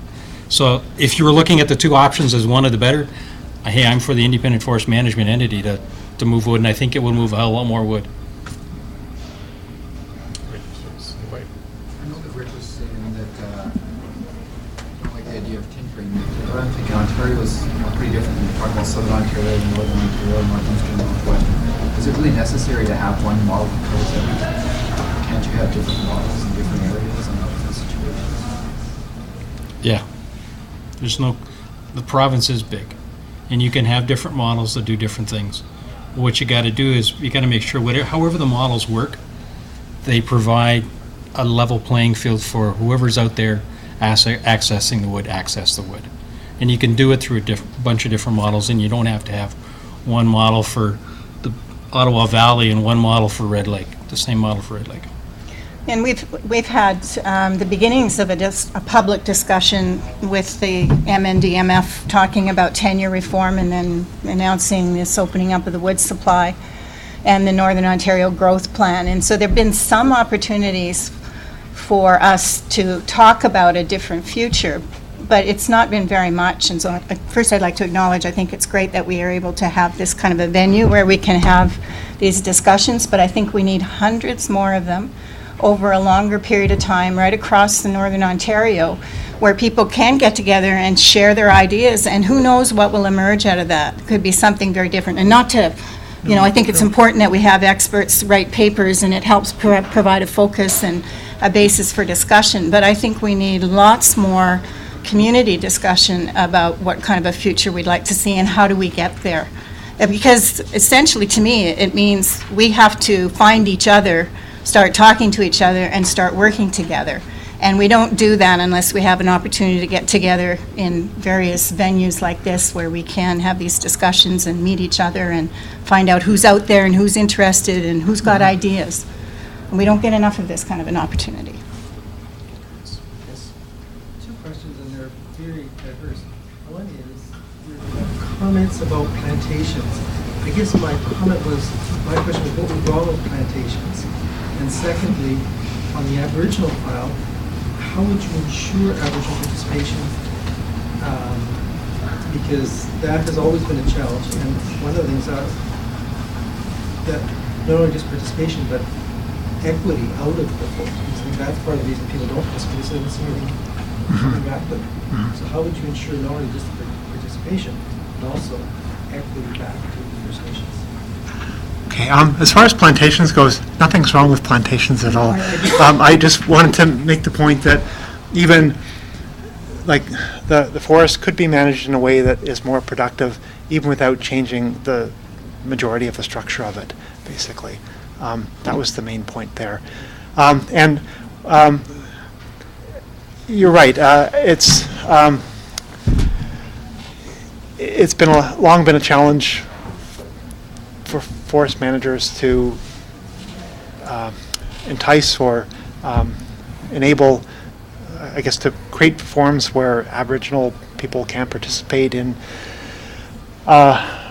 Speaker 7: So if you were looking at the two options as one of the better, hey, I'm for the independent forest management entity to move wood, and I think it would move a hell of a lot more wood.
Speaker 11: I know that Rick was saying that you don't like the idea of tinkering, but I'm thinking Ontario is pretty different when you talk about Southern Ontario, Northern Ontario, Northeastern, Northwestern. Is it really necessary to have one model that covers everything? Can't you have different models in different areas and different situations?
Speaker 7: Yeah. The province is big, and you can have different models that do different things. What you got to do is you got to make sure however the models work, they provide a level playing field for whoever's out there accessing the wood, access the wood. And you can do it through a bunch of different models, and you don't have to have one model for the Ottawa Valley and one model for Red Lake, the same model for Red Lake.
Speaker 8: And we've had the beginnings of a public discussion with the MNDMF talking about tenure reform, and then announcing this opening up of the wood supply and the Northern Ontario Growth Plan. And so there have been some opportunities for us to talk about a different future, but it's not been very much. And so first I'd like to acknowledge, I think it's great that we are able to have this kind of a venue where we can have these discussions, but I think we need hundreds more of them over a longer period of time right across the Northern Ontario, where people can get together and share their ideas, and who knows what will emerge out of that. It could be something very different. And not to, I think it's important that we have experts write papers, and it helps provide a focus and a basis for discussion, but I think we need lots more community discussion about what kind of a future we'd like to see and how do we get there. Because essentially, to me, it means we have to find each other, start talking to each other, and start working together. And we don't do that unless we have an opportunity to get together in various venues like this, where we can have these discussions and meet each other and find out who's out there and who's interested and who's got ideas. And we don't get enough of this kind of an opportunity.
Speaker 9: Two questions, and they're very diverse. One is your comments about plantations. I guess my question was, what would wrong with plantations? And secondly, on the Aboriginal file, how would you ensure Aboriginal participation? Because that has always been a challenge, and one of the things that not only just participation, but equity out of the forest? Because I think that's part of the reason people don't participate, is they don't see anything coming back with it. So how would you ensure not only just participation, but also equity back to the First Nations?
Speaker 1: Okay, as far as plantations goes, nothing's wrong with plantations at all. I just wanted to make the point that even like the forest could be managed in a way that is more productive even without changing the majority of the structure of it, basically. That was the main point there. And you're right, it's been long been a challenge for forest managers to entice or enable, I guess, to create forums where Aboriginal people can participate in. I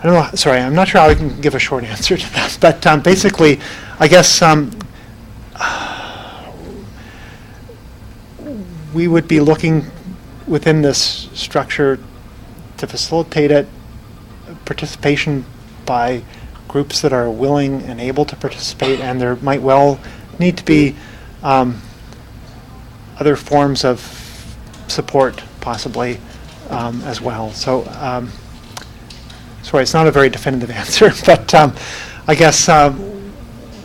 Speaker 1: don't know. Sorry, I'm not sure how I can give a short answer to that. But basically, I guess we would be looking within this structure to facilitate it, participation by groups that are willing and able to participate, and there might well need to be other forms of support possibly as well. So sorry, it's not a very definitive answer, but I guess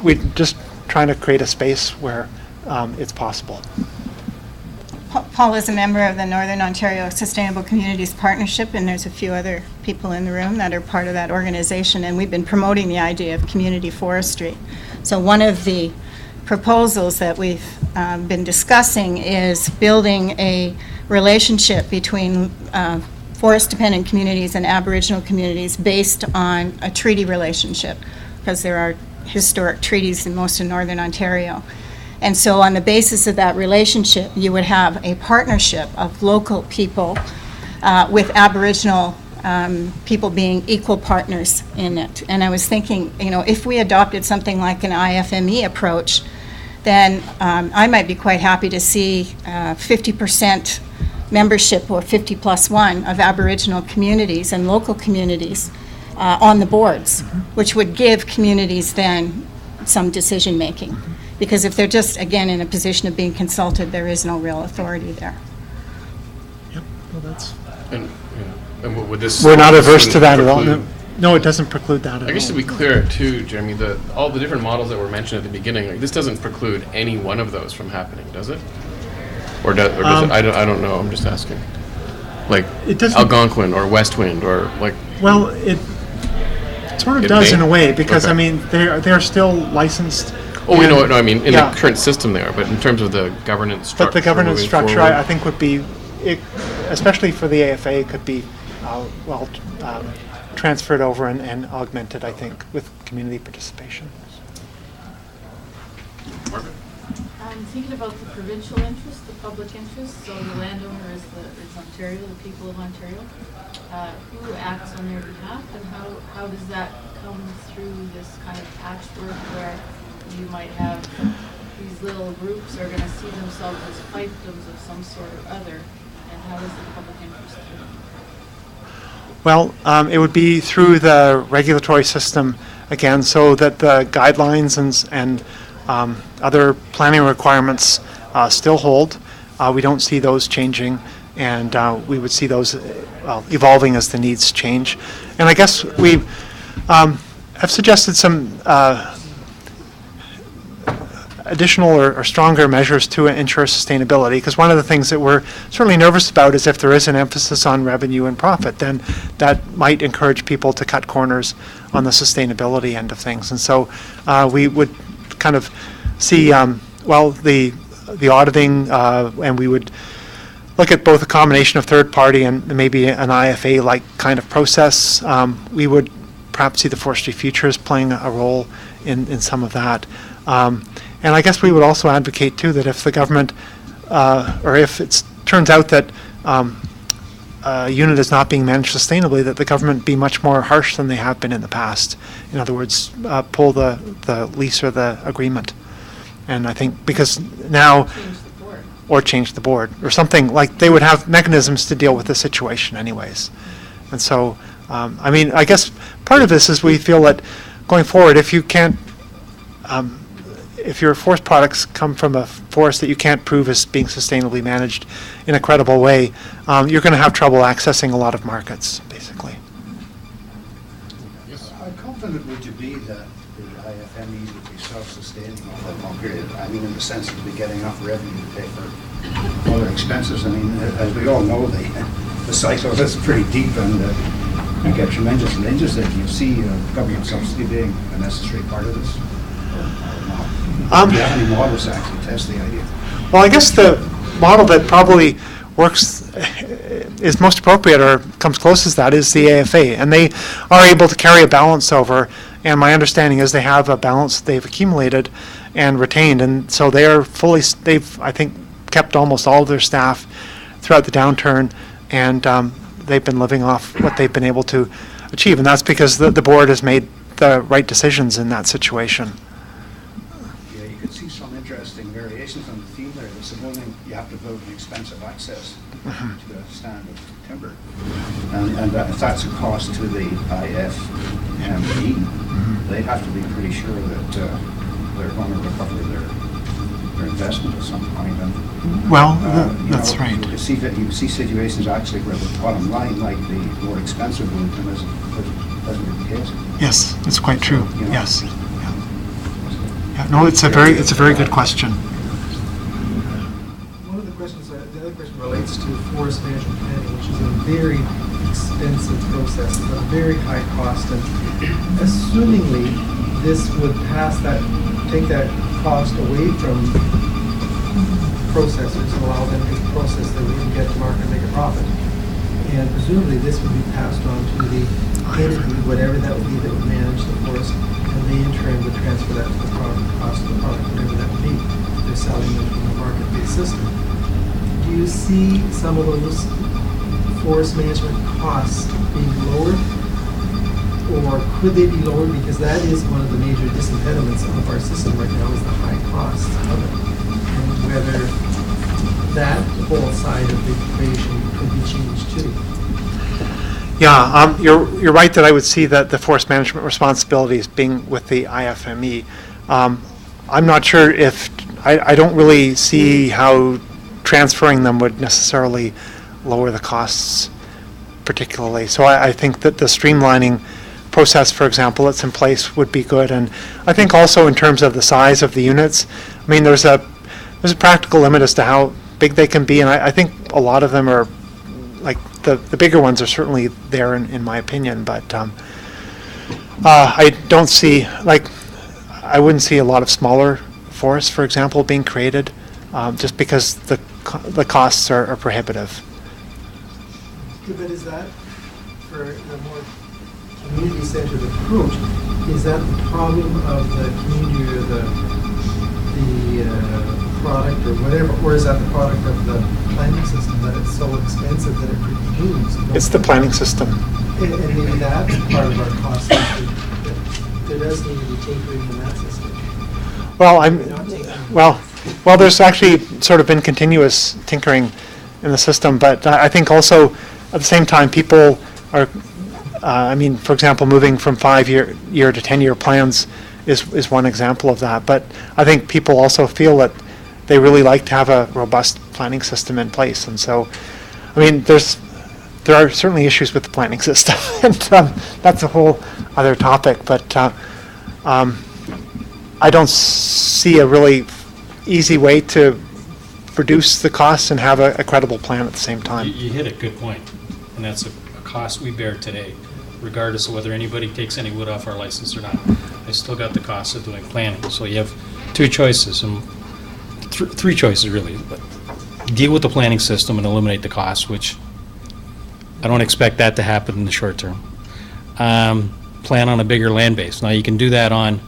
Speaker 1: we're just trying to create a space where it's possible.
Speaker 8: Paul is a member of the Northern Ontario Sustainable Communities Partnership, and there's a few other people in the room that are part of that organization, and we've been promoting the idea of community forestry. So one of the proposals that we've been discussing is building a relationship between forest-dependent communities and Aboriginal communities based on a treaty relationship, because there are historic treaties in most of Northern Ontario. And so on the basis of that relationship, you would have a partnership of local people with Aboriginal people being equal partners in it. And I was thinking, you know, if we adopted something like an IFME approach, then I might be quite happy to see 50% membership, or 50+1, of Aboriginal communities and local communities on the boards, which would give communities then some decision making. Because if they're just, again, in a position of being consulted, there is no real authority there.
Speaker 1: Yep, well, that's.
Speaker 3: And what would this?
Speaker 1: We're not averse to that at all.
Speaker 3: preclude-
Speaker 1: No, it doesn't preclude that at all.
Speaker 3: I guess to be clear too, Jeremy, all the different models that were mentioned at the beginning, like this doesn't preclude any one of those from happening, does it? Or does it? I don't know. I'm just asking. Like
Speaker 1: It doesn't-
Speaker 3: Algonquin or West Wind or like.
Speaker 1: Well, it sort of
Speaker 3: It
Speaker 1: does
Speaker 3: may?
Speaker 1: in a way, because
Speaker 3: Okay.
Speaker 1: I mean they're still licensed.
Speaker 3: Oh, we
Speaker 1: and-
Speaker 3: know. No, I mean in
Speaker 1: yeah.
Speaker 3: the current system they are, but in terms of the governance structure.
Speaker 1: But the governance
Speaker 3: moving
Speaker 1: structure,
Speaker 3: forward-
Speaker 1: I think, would be, especially for the AFA, could be transferred over and augmented, I think, with community participation.
Speaker 12: Thinking about the provincial interest, the public interest, so the landowner is Ontario, the people of Ontario. Who acts on their behalf, and how does that come through this kind of patchwork where you might have these little groups are going to see themselves as fiefdoms of some sort or other, and how does the public interest do it?
Speaker 1: Well, it would be through the regulatory system again, so that the guidelines and other planning requirements still hold. We don't see those changing, and we would see those evolving as the needs change. And I guess we have suggested some additional or stronger measures to ensure sustainability, because one of the things that we're certainly nervous about is if there is an emphasis on revenue and profit, then that might encourage people to cut corners on the sustainability end of things. And so we would kind of see, the auditing, and we would look at both a combination of third-party and maybe an IFA-like kind of process. We would perhaps see the Forestry Futures playing a role in some of that. And I guess we would also advocate, too, that if the government, or if it turns out that a unit is not being managed sustainably, that the government be much more harsh than they have been in the past. In other words, pull the lease or the agreement. And I think because now, change the board, or something like, they would have mechanisms to deal with the situation anyways. And so, I mean, I guess part of this is we feel that going forward, if you can't, if your forest products come from a forest that you can't prove is being sustainably managed in a credible way, you're going to have trouble accessing a lot of markets, basically.
Speaker 13: How confident would you be that the IFMEs would be self-sustaining over that long period? I mean, in the sense that they'll be getting enough revenue to pay for all their expenses. I mean, as we all know, the cycle is pretty deep, and you get tremendous ranges. Do you see government subsidy being a necessary part of this, or not? Do you have any models to actually test the idea?
Speaker 1: Well, I guess the model that probably works, is most appropriate or comes closest to that is the AFA. And they are able to carry a balance over. And my understanding is they have a balance they've accumulated and retained. And so they are they've, I think, kept almost all of their staff throughout the downturn. And they've been living off what they've been able to achieve. And that's because the board has made the right decisions in that situation.
Speaker 13: Yeah, you could see some interesting variations on the theme there. Supposing you have to build an expensive access to a stand of timber, and if that's a cost to the IFME, they'd have to be pretty sure that they're going to recover their investment at some point. And,
Speaker 1: well, that's right.
Speaker 13: You see situations actually where the bottom line might be more expensive than doesn't be the case.
Speaker 1: Yes, it's quite true. Yes. Yeah, no, it's a very good question.
Speaker 9: One of the questions, the other question relates to forest management planning, which is a very expensive process, a very high cost, and assumingly this would take that cost away from processors and allow them to process their wood and get to market and make a profit. And presumably this would be passed on to the entity, whatever that would be, that would manage the forest, and they in turn would transfer that to the product, cost of the product, whatever that would be. They're selling them from a market-based system. Do you see some of those forest management costs being lowered? Or could they be lowered? Because that is one of the major disimpediments of our system right now, is the high costs of it. And whether that whole side of the equation could be changed too.
Speaker 1: Yeah, you're right that I would see that the forest management responsibilities being with the IFME. I'm not sure if, I don't really see how transferring them would necessarily lower the costs particularly. So I think that the streamlining process, for example, that's in place would be good. And I think also in terms of the size of the units, I mean, there's a practical limit as to how big they can be, and I think a lot of them are, like, the bigger ones are certainly there in my opinion, but I don't see, like, I wouldn't see a lot of smaller forests, for example, being created, just because the costs are prohibitive.
Speaker 9: But is that, for a more community-centered approach, is that the problem of the community or the product or whatever, or is that the product of the planning system, that it's so expensive that it precludes?
Speaker 1: It's the planning system.
Speaker 9: And maybe that's part of our cost issue, that there does need to be tinkering in that system.
Speaker 1: Well, there's actually sort of been continuous tinkering in the system, but I think also at the same time people are, I mean, for example, moving from 5-year to 10-year plans is one example of that. But I think people also feel that they really like to have a robust planning system in place. And so, I mean, there are certainly issues with the planning system, and that's a whole other topic. But I don't see a really easy way to reduce the costs and have a credible plan at the same time.
Speaker 7: You hit a good point, and that's a cost we bear today, regardless of whether anybody takes any wood off our license or not. I still got the cost of doing planning. So you have two choices, and three choices really. But deal with the planning system and eliminate the costs, which I don't expect that to happen in the short term. Plan on a bigger land base. Now you can do that on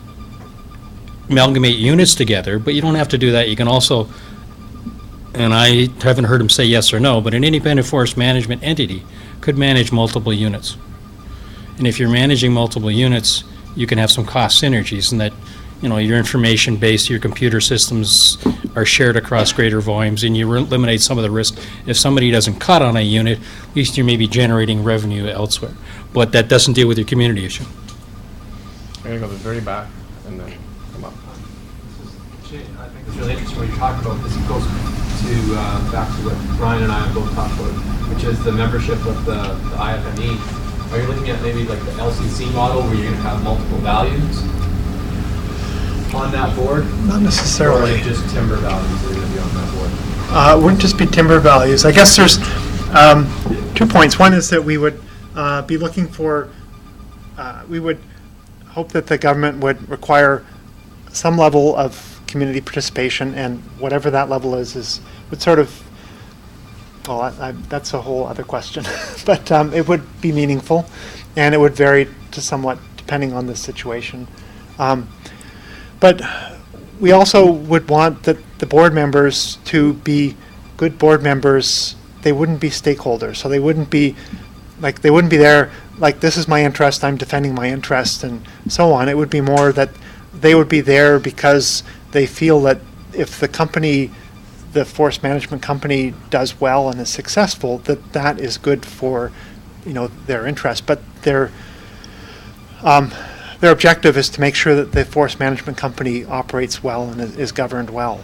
Speaker 7: amalgamate units together, but you don't have to do that. You can also, and I haven't heard him say yes or no, but an independent forest management entity could manage multiple units. And if you're managing multiple units, you can have some cost synergies in that, you know, your information base, your computer systems are shared across greater volumes, and you eliminate some of the risk. If somebody doesn't cut on a unit, at least you're maybe generating revenue elsewhere. But that doesn't deal with your community issue.
Speaker 3: I'm going to go to the very back and then come up.
Speaker 4: really interesting what you're talking about, because it goes to back to what Brian and I have both talked about, which is the membership of the IFME. Are you looking at maybe like the LCC model where you're going to have multiple values on that board?
Speaker 1: Not necessarily.
Speaker 4: Or is it just timber values that are going to be on that board?
Speaker 1: It wouldn't just be timber values. I guess there's 2 points. One is that we would be looking for, we would hope that the government would require some level of community participation, and whatever that level is would sort of, well, that's a whole other question. But it would be meaningful, and it would vary to somewhat depending on the situation. But we also would want the board members to be good board members. They wouldn't be stakeholders, so they wouldn't be there like, this is my interest, I'm defending my interest, and so on. It would be more that they would be there because they feel that if the company, the forest management company, does well and is successful, that is good for, their interest. But their objective is to make sure that the forest management company operates well and is governed well.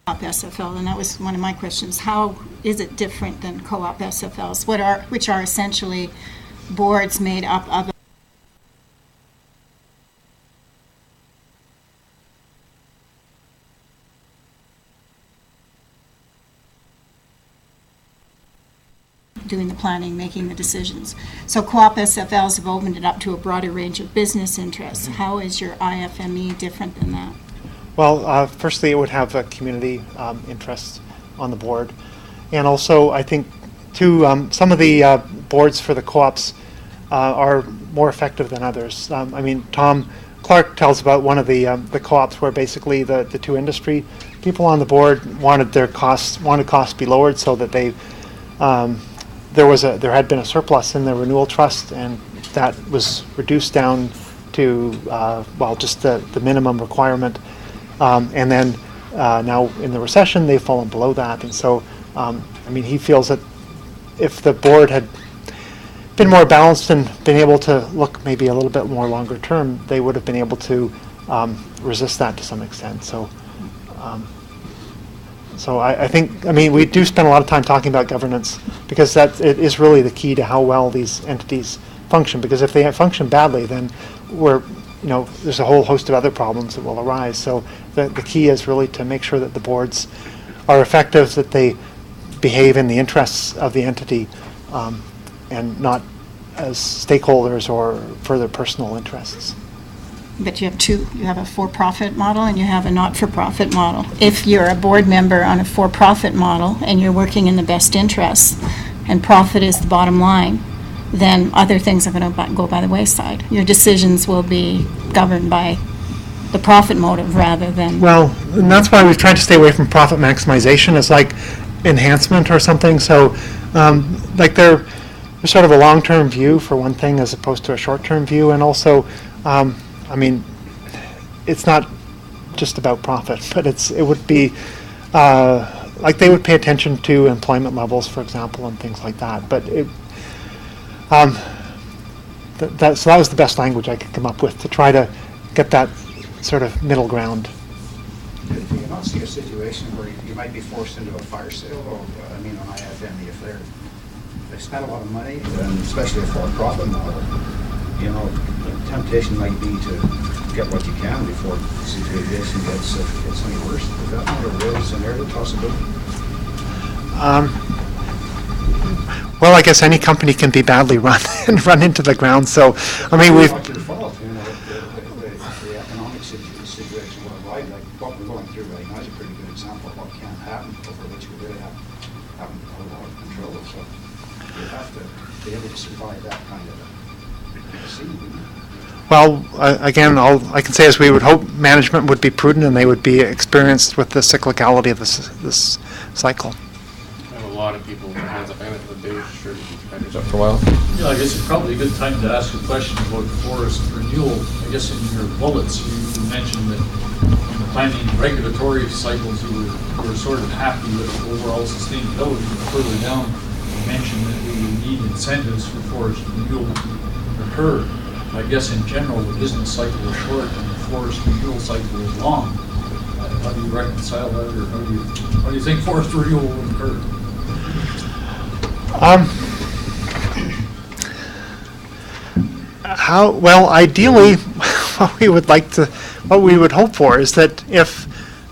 Speaker 8: Co-op SFL, and that was one of my questions. How is it different than co-op SFLs, which are essentially boards made up of doing the planning, making the decisions. So co-op SFLs have opened it up to a broader range of business interests. How is your IFME different than that? Well, firstly, it would have a community interest on the board. And also, I think, too, some of the boards for the co-ops are more effective than others. Tom Clark tells about one of the co-ops where basically the two industry people on the board wanted costs to be lowered so that they there had been a surplus in the renewal trust, and that was reduced down to just the minimum requirement. And then now in the recession, they've fallen below that. And so, he feels that if the board had been more balanced and been able to look maybe a little bit more longer term, they would have been able to resist that to some extent. So, I think, we do spend a lot of time talking about governance, because it is really the key to how well these entities function. Because if they function badly, then there's a whole host of other problems that will arise. So the key is really to make sure that the boards are effective, that they behave in the interests of the entity, and not as stakeholders or for their personal interests. But you have two. You have a for-profit model and you have a not-for-profit model. If you're a board member on a for-profit model and you're working in the best interests and profit is the bottom line, then other things are going to go by the wayside. Your decisions will be governed by the profit motive rather than... Well, and that's why we've tried to stay away from profit maximization as like enhancement or something. So there's sort of a long-term view for one thing as opposed to a short-term view. And also, it's not just about profit, but it would be they would pay attention to employment levels, for example, and things like that. But so that was the best language I could come up with to try to get that sort of middle ground.
Speaker 13: Do you not see a situation where you might be forced into a fire sale, or on IFME, if they spend a lot of money, and especially a for-profit model, the temptation might be to get what you can before the situation gets any worse. Is that not a real scenario possibility?
Speaker 1: Well, I guess any company can be badly run and run into the ground. So, we've.
Speaker 13: Not your fault, the economic situation worldwide, like what we're going through right now is a pretty good example of what can happen, over which we really haven't a lot of control. So you have to be able to survive that kind of a scene.
Speaker 1: Well, again, all I can say is we would hope management would be prudent and they would be experienced with the cyclicality of this cycle.
Speaker 3: I have a lot of people with their hands up. I'm going to Dave sure up for a while.
Speaker 5: Yeah, I guess it's probably a good time to ask a question about forest renewal. I guess in your bullets you mentioned that in the planning regulatory cycles you were sort of happy with overall sustainability. Further down, mentioned that we need incentives for forest renewal to occur. I guess in general, the business cycle is short and the forest renewal cycle is long. How do you reconcile that, or how do you think forest renewal will occur?
Speaker 1: Well, ideally, what we would hope for is that if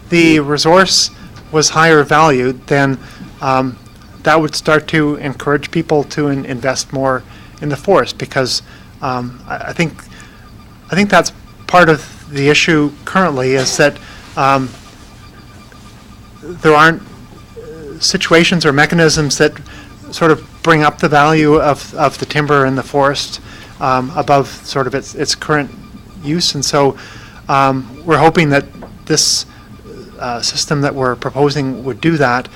Speaker 1: the resource was higher valued, then that would start to encourage people to invest more in the forest, because I think that's part of the issue currently, is that there aren't situations or mechanisms that sort of bring up the value of the timber in the forest above sort of its current use. And so we're hoping that this system that we're proposing would do that,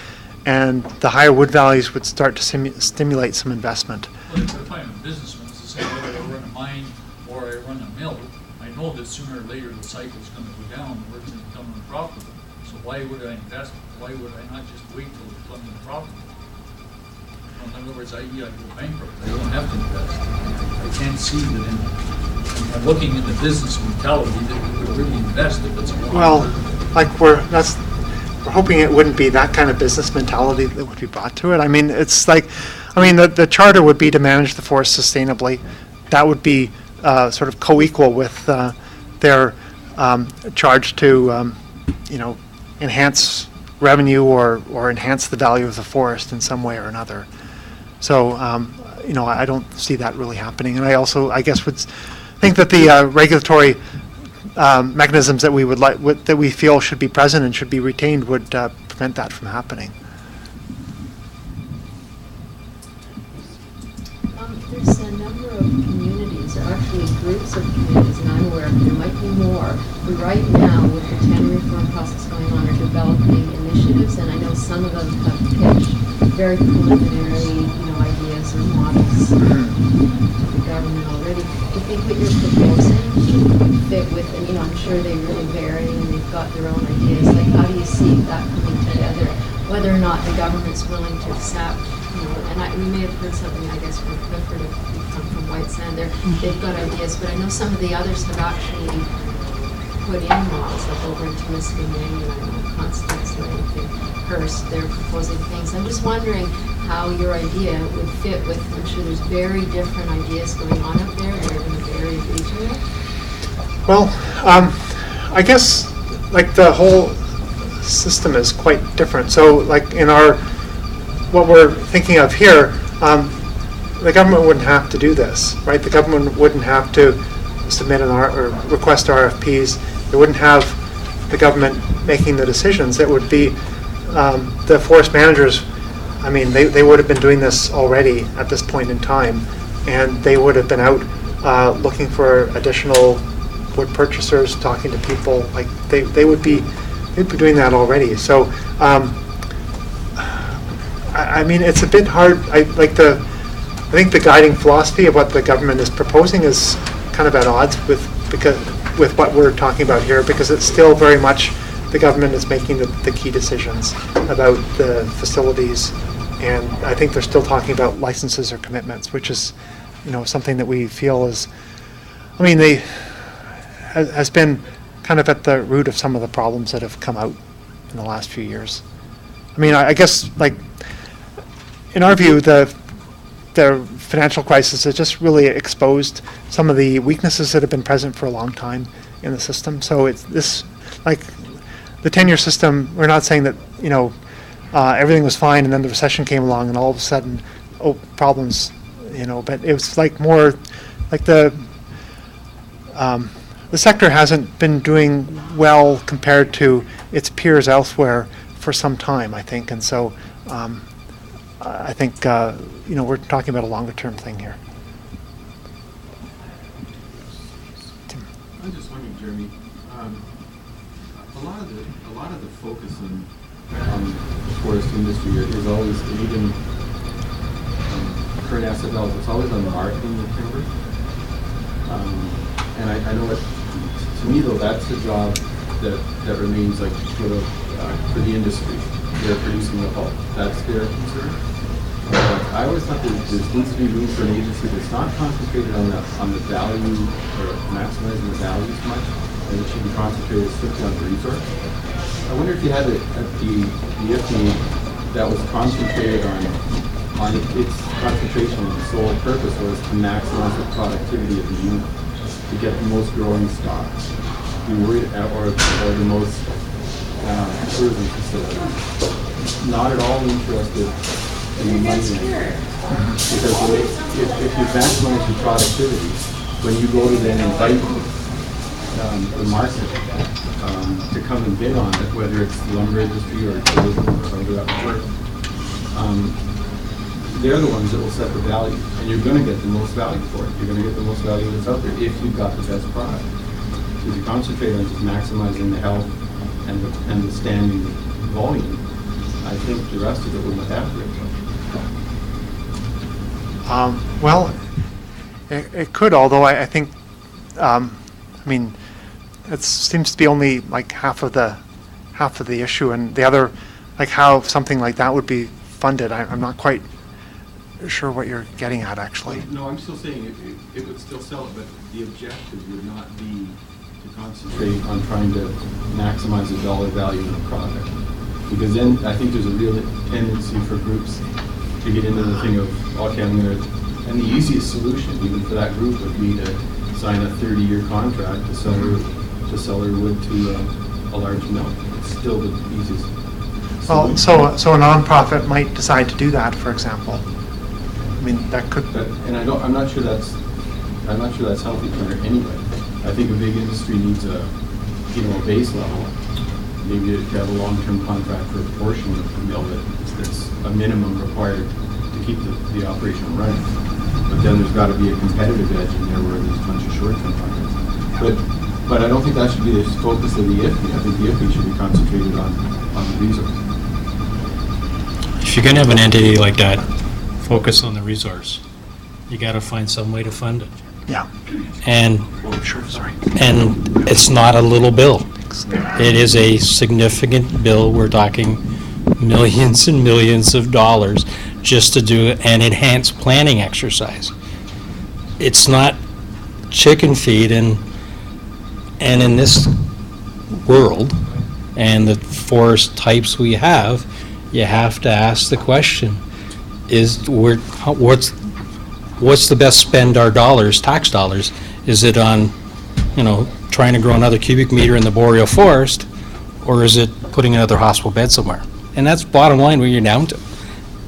Speaker 1: and the higher wood values would start to stimulate some investment.
Speaker 5: Well, if I'm a businessman, it's the same whether I run a mine or I run a mill. I know that sooner or later the cycle's going to go down, we're going to become unprofitable. So why would I invest? Why would I not just wait till it becomes unprofitable? In other words, I go bankrupt. I don't have to invest. I can't see that I'm looking at the business mentality that we would really invest if it's a long
Speaker 1: Well, like we're hoping it wouldn't be that kind of business mentality that would be brought to it. I mean, it's like, the charter would be to manage the forest sustainably. That would be sort of co-equal with their charge to, enhance revenue or enhance the value of the forest in some way or another. So, I don't see that really happening. And I also, I guess, would think that the regulatory mechanisms that we would that we feel should be present and should be retained would prevent that from happening.
Speaker 14: There's a number of communities, or actually groups of communities, and I'm aware there might be more, who right now, with the tenure reform process going on, are developing initiatives, and I know some of them have pitched very preliminary, ideas or models to the government already. Do you think what you're proposing would fit with, and I'm sure they really vary and they've got their own ideas, like how do you see that coming together, whether or not the government's willing to accept, and we may have heard something, I guess, from Clifford, from White Sand there, they've got ideas, but I know some of the others have actually put in models, like over in Timiskaming, and I know Constance and Hearst, they're proposing things. I'm just wondering how your idea would fit with, I'm sure there's very different ideas going on up there that are going to vary regionally.
Speaker 1: Well, I guess like the whole system is quite different. So like in what we're thinking of here, the government wouldn't have to do this, right? The government wouldn't have to submit or request RFPs. They wouldn't have the government making the decisions. It would be the forest managers. I mean, they would have been doing this already at this point in time, and they would have been out looking for additional wood purchasers, talking to people. Like they'd be doing that already. So I mean, it's a bit hard. I think the guiding philosophy of what the government is proposing is kind of at odds with what we're talking about here, because it's still very much the government is making the key decisions about the facilities, and I think they're still talking about licenses or commitments, which is, something that we feel is, has been kind of at the root of some of the problems that have come out in the last few years. I guess, like, in our view, the financial crisis has just really exposed some of the weaknesses that have been present for a long time in the system. So it's this, like, the tenure system, we're not saying that, everything was fine and then the recession came along and all of a sudden, problems, but it was like more like the sector hasn't been doing well compared to its peers elsewhere for some time, I think. And so I think, we're talking about a longer term thing here.
Speaker 15: I'm just wondering, Jeremy, a lot of the focus on the forest industry is always, even current asset values, it's always on marketing the timber. And I know that, to me though, that's a job that remains like sort of for the industry. They're producing the pulp. That's their concern. I always thought that there needs to be room for an agency that's not concentrated on the value or maximizing the value so much, and it should be concentrated strictly on the resource. I wonder if you had the IFME that was concentrated on its concentration and the sole purpose was to maximize the productivity of the unit, to get the most growing stock, or the most tourism facilities. Not at all interested in the money. Because if you maximize your productivity, when you go to then invite the market to come and bid on it, whether it's the lumber industry or tourism or whatever, they're the ones that will set the value, and you're going to get the most value for it. You're going to get the most value that's out there if you've got the best product. So if you concentrate on just maximizing the health and the standing volume, I think the rest of it will look after it.
Speaker 1: Well, it could, although I think, I mean, it seems to be only like half of the issue, and the other, like how something like that would be funded. I'm not quite sure what you're getting at, actually.
Speaker 15: No, I'm still saying it would still sell it, but the objective would not be to concentrate on trying to maximize the dollar value of the product. Because then I think there's a real tendency for groups to get into the thing of, okay, I'm going to, and the easiest solution even for that group would be to sign a 30-year contract to sell their wood to a large mill. It's still the easiest
Speaker 1: Well, so a nonprofit might decide to do that, for example. I mean, that could.
Speaker 15: And I'm not sure that's healthy for her anyway. I think a big industry needs a base level. Maybe to have a long-term contract for a portion of the mill that's a minimum required to keep the operation running. But then there's got to be a competitive edge in there where there's a bunch of short-term contracts. But I don't think that should be the focus of the IFME. I think the IFME should be concentrated on the resource.
Speaker 7: If you're going to have an entity like that, focus on the resource. You got to find some way to fund it.
Speaker 1: Yeah.
Speaker 7: And
Speaker 1: sure, sorry.
Speaker 7: And it's not a little bill. It is a significant bill. We're talking millions and millions of dollars just to do an enhanced planning exercise. It's not chicken feed, and in this world and the forest types we have, you have to ask the question: what's the best spend our dollars, tax dollars? Is it on, trying to grow another cubic meter in the boreal forest, or is it putting another hospital bed somewhere? And that's bottom line where you're down to.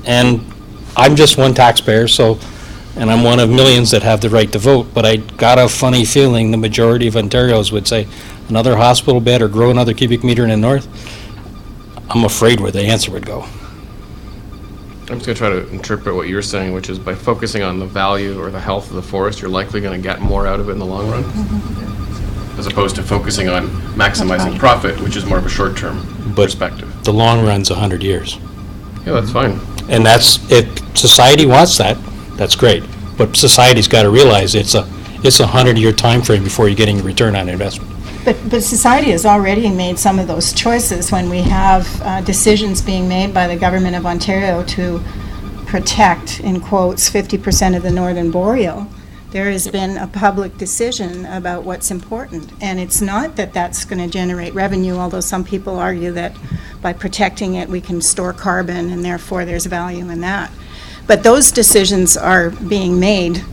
Speaker 7: And I'm just one taxpayer, and I'm one of millions that have the right to vote, but I got a funny feeling the majority of Ontarians would say another hospital bed or grow another cubic meter in the north. I'm afraid where the answer would go.
Speaker 3: I'm just going to try to interpret what you're saying, which is by focusing on the value or the health of the forest, you're likely going to get more out of it in the long run, as opposed to focusing on maximizing profit, which is more of a short-term perspective.
Speaker 7: The long run's 100 years.
Speaker 3: Yeah, that's fine.
Speaker 7: And if society wants that, that's great. But society's got to realize it's a 100-year time frame before you're getting a return on investment.
Speaker 8: But society has already made some of those choices when we have decisions being made by the Government of Ontario to protect, in quotes, 50% of the Northern Boreal. There has been a public decision about what's important. And it's not that that's going to generate revenue, although some people argue that by protecting it we can store carbon and therefore there's value in that. But those decisions are being made.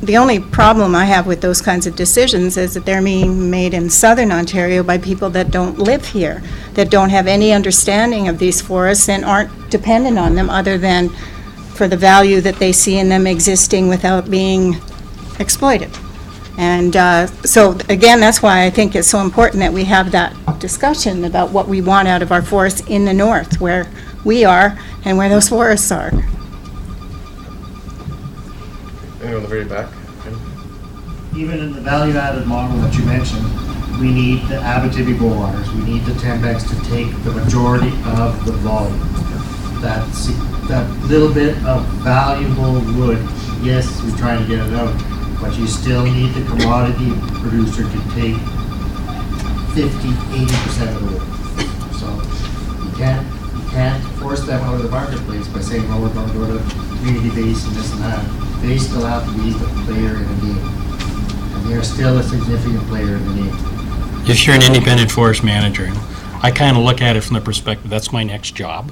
Speaker 8: The only problem I have with those kinds of decisions is that they're being made in Southern Ontario by people that don't live here, that don't have any understanding of these forests and aren't dependent on them other than for the value that they see in them existing without being exploited. And so again, that's why I think it's so important that we have that discussion about what we want out of our forests in the north, where we are and where those forests are.
Speaker 3: Anyone in the very back?
Speaker 2: Even in the value-added model that you mentioned, we need the Abitibi-Bowaters, we need the Tembecs to take the majority of the volume. That little bit of valuable wood, yes, we're trying to get it out, but you still need the commodity producer to take 50–80% of the wood. So you can't force them out of the marketplace by saying, well, we're going to go to community-based and this and that, they still have to be a player in the game. And they're still a significant player in the game.
Speaker 7: If you're an independent forest manager, I kind of look at it from the perspective, that's my next job.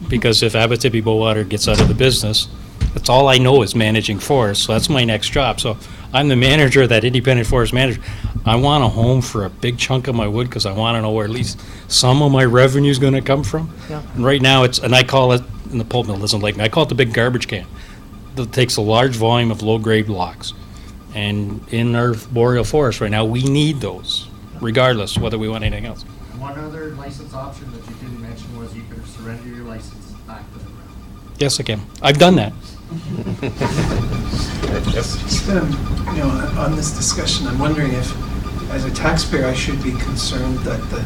Speaker 7: Because if Abitibi-Bowater gets out of the business, that's all I know is managing forests, so that's my next job. So I'm the manager of that independent forest manager. I want a home for a big chunk of my wood because I want to know where at least some of my revenue is going to come from.
Speaker 1: Yeah.
Speaker 7: And right now, and I call it, and the pulp mill doesn't like me, I call it the big garbage can. That takes a large volume of low-grade logs. And in our boreal forest right now, we need those, regardless whether we want anything else.
Speaker 2: One other license option that you didn't mention was you could surrender your license back to the ground.
Speaker 7: Yes, I can. I've done that.
Speaker 3: Yes.
Speaker 9: Just, on this discussion, I'm wondering if, as a taxpayer, I should be concerned that the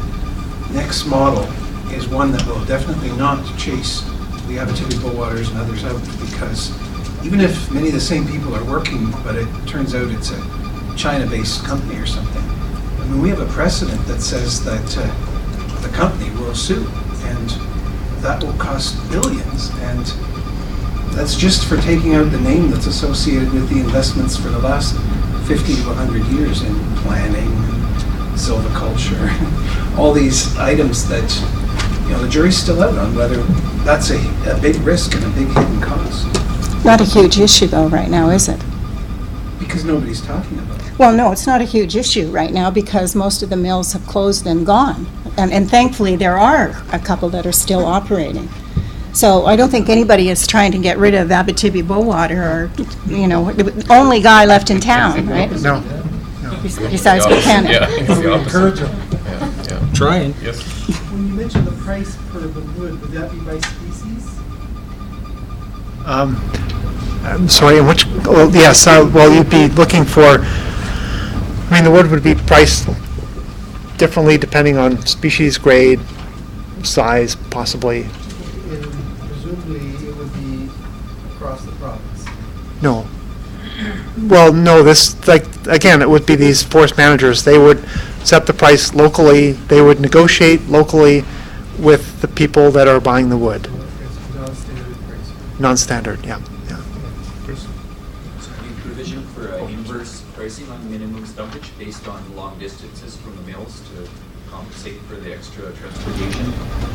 Speaker 9: next model is one that will definitely not chase the Abitibi-Bowaters and others out, because even if many of the same people are working, but it turns out it's a China-based company or something, I mean, we have a precedent that says that the company will sue, and that will cost billions, and that's just for taking out the name that's associated with the investments for the last 50 to 100 years in planning, silviculture, all these items that, the jury's still out on whether that's a big risk and a big hidden cost.
Speaker 8: Not a huge issue though right now, is it?
Speaker 9: Because nobody's talking about it.
Speaker 8: Well, no, it's not a huge issue right now because most of the mills have closed and gone. And thankfully, there are a couple that are still operating. So I don't think anybody is trying to get rid of Abitibi-Bowater or, the only guy left in town, right?
Speaker 1: No.
Speaker 8: Besides Buchanan.
Speaker 3: Yeah, it's the opposite. Yeah.
Speaker 7: Trying.
Speaker 3: Yes.
Speaker 9: When you mention the price per the wood, would that be by species?
Speaker 1: I'm sorry, in which, yes, well, you'd be looking for, the wood would be priced differently depending on species, grade, size, possibly.
Speaker 9: Presumably, it would be across the province.
Speaker 1: No. Well, no, again, it would be these forest managers. They would set the price locally. They would negotiate locally with the people that are buying the wood.
Speaker 9: It's non-standard price.
Speaker 1: Non-standard, yeah.
Speaker 16: Provision for inverse pricing on minimum stumpage based on long distances from the mills to compensate for the extra transportation?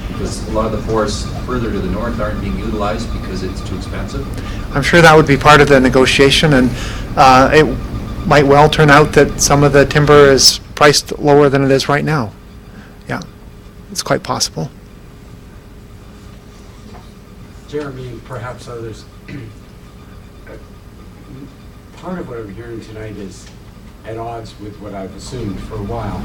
Speaker 16: Because a lot of the forests further to the north aren't being utilized because it's too expensive.
Speaker 1: I'm sure that would be part of the negotiation, and it might well turn out that some of the timber is priced lower than it is right now. Yeah, it's quite possible.
Speaker 6: Jeremy and perhaps others, part of what I'm hearing tonight is at odds with what I've assumed for a while.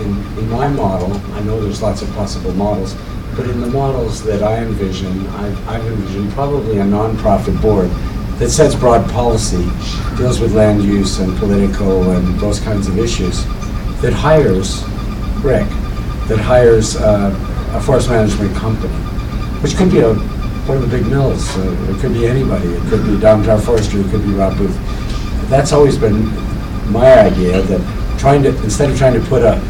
Speaker 6: In my model, I know there's lots of possible models, but in the models that I envision, I've envisioned probably a nonprofit board that sets broad policy, deals with land use and political and those kinds of issues, that hires Rick, that hires a forest management company, which could be one of the big mills. It could be anybody. It could be Downtown Forestry. It could be Rob Booth. That's always been my idea, that instead of trying to put a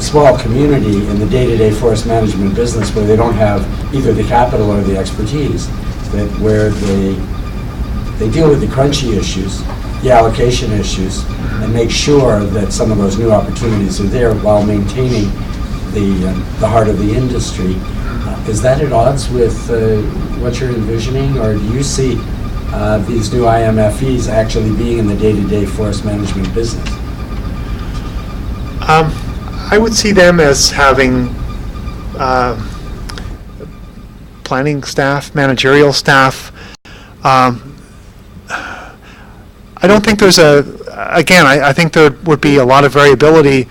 Speaker 6: small community in the day-to-day forest management business where they don't have either the capital or the expertise, that where they deal with the crunchy issues, the allocation issues, and make sure that some of those new opportunities are there while maintaining the heart of the industry. Is that at odds with what you're envisioning, or do you see these new IMFEs actually being in the day-to-day forest management business?
Speaker 1: I would see them as having planning staff, managerial staff. I don't think there's I think there would be a lot of variability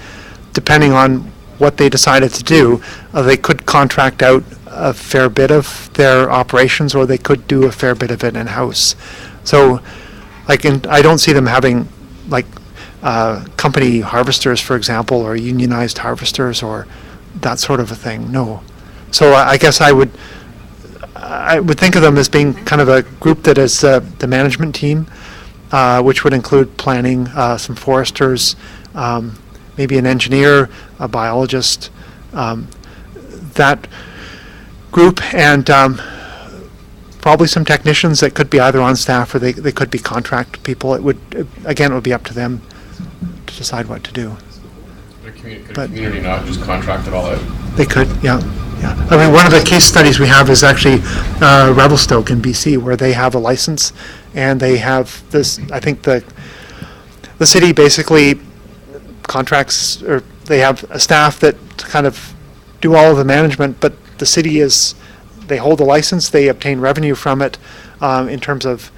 Speaker 1: depending on what they decided to do. They could contract out a fair bit of their operations, or they could do a fair bit of it in-house. So, I don't see them having company harvesters, for example, or unionized harvesters, or that sort of a thing. No. So I guess I would think of them as being kind of a group that is the management team, which would include planning, some foresters, maybe an engineer, a biologist, that group, and probably some technicians that could be either on staff or they could be contract people. It would, again, it would be up to them to decide what to do.
Speaker 3: Could a
Speaker 1: But-
Speaker 3: community not just contract it all out?
Speaker 1: They could, yeah. Yeah. I mean, one of the case studies we have is actually Revelstoke in BC, where they have a license and they have this, I think the city basically contracts, or they have a staff that kind of do all of the management, but the city is, they hold the license, they obtain revenue from it in terms of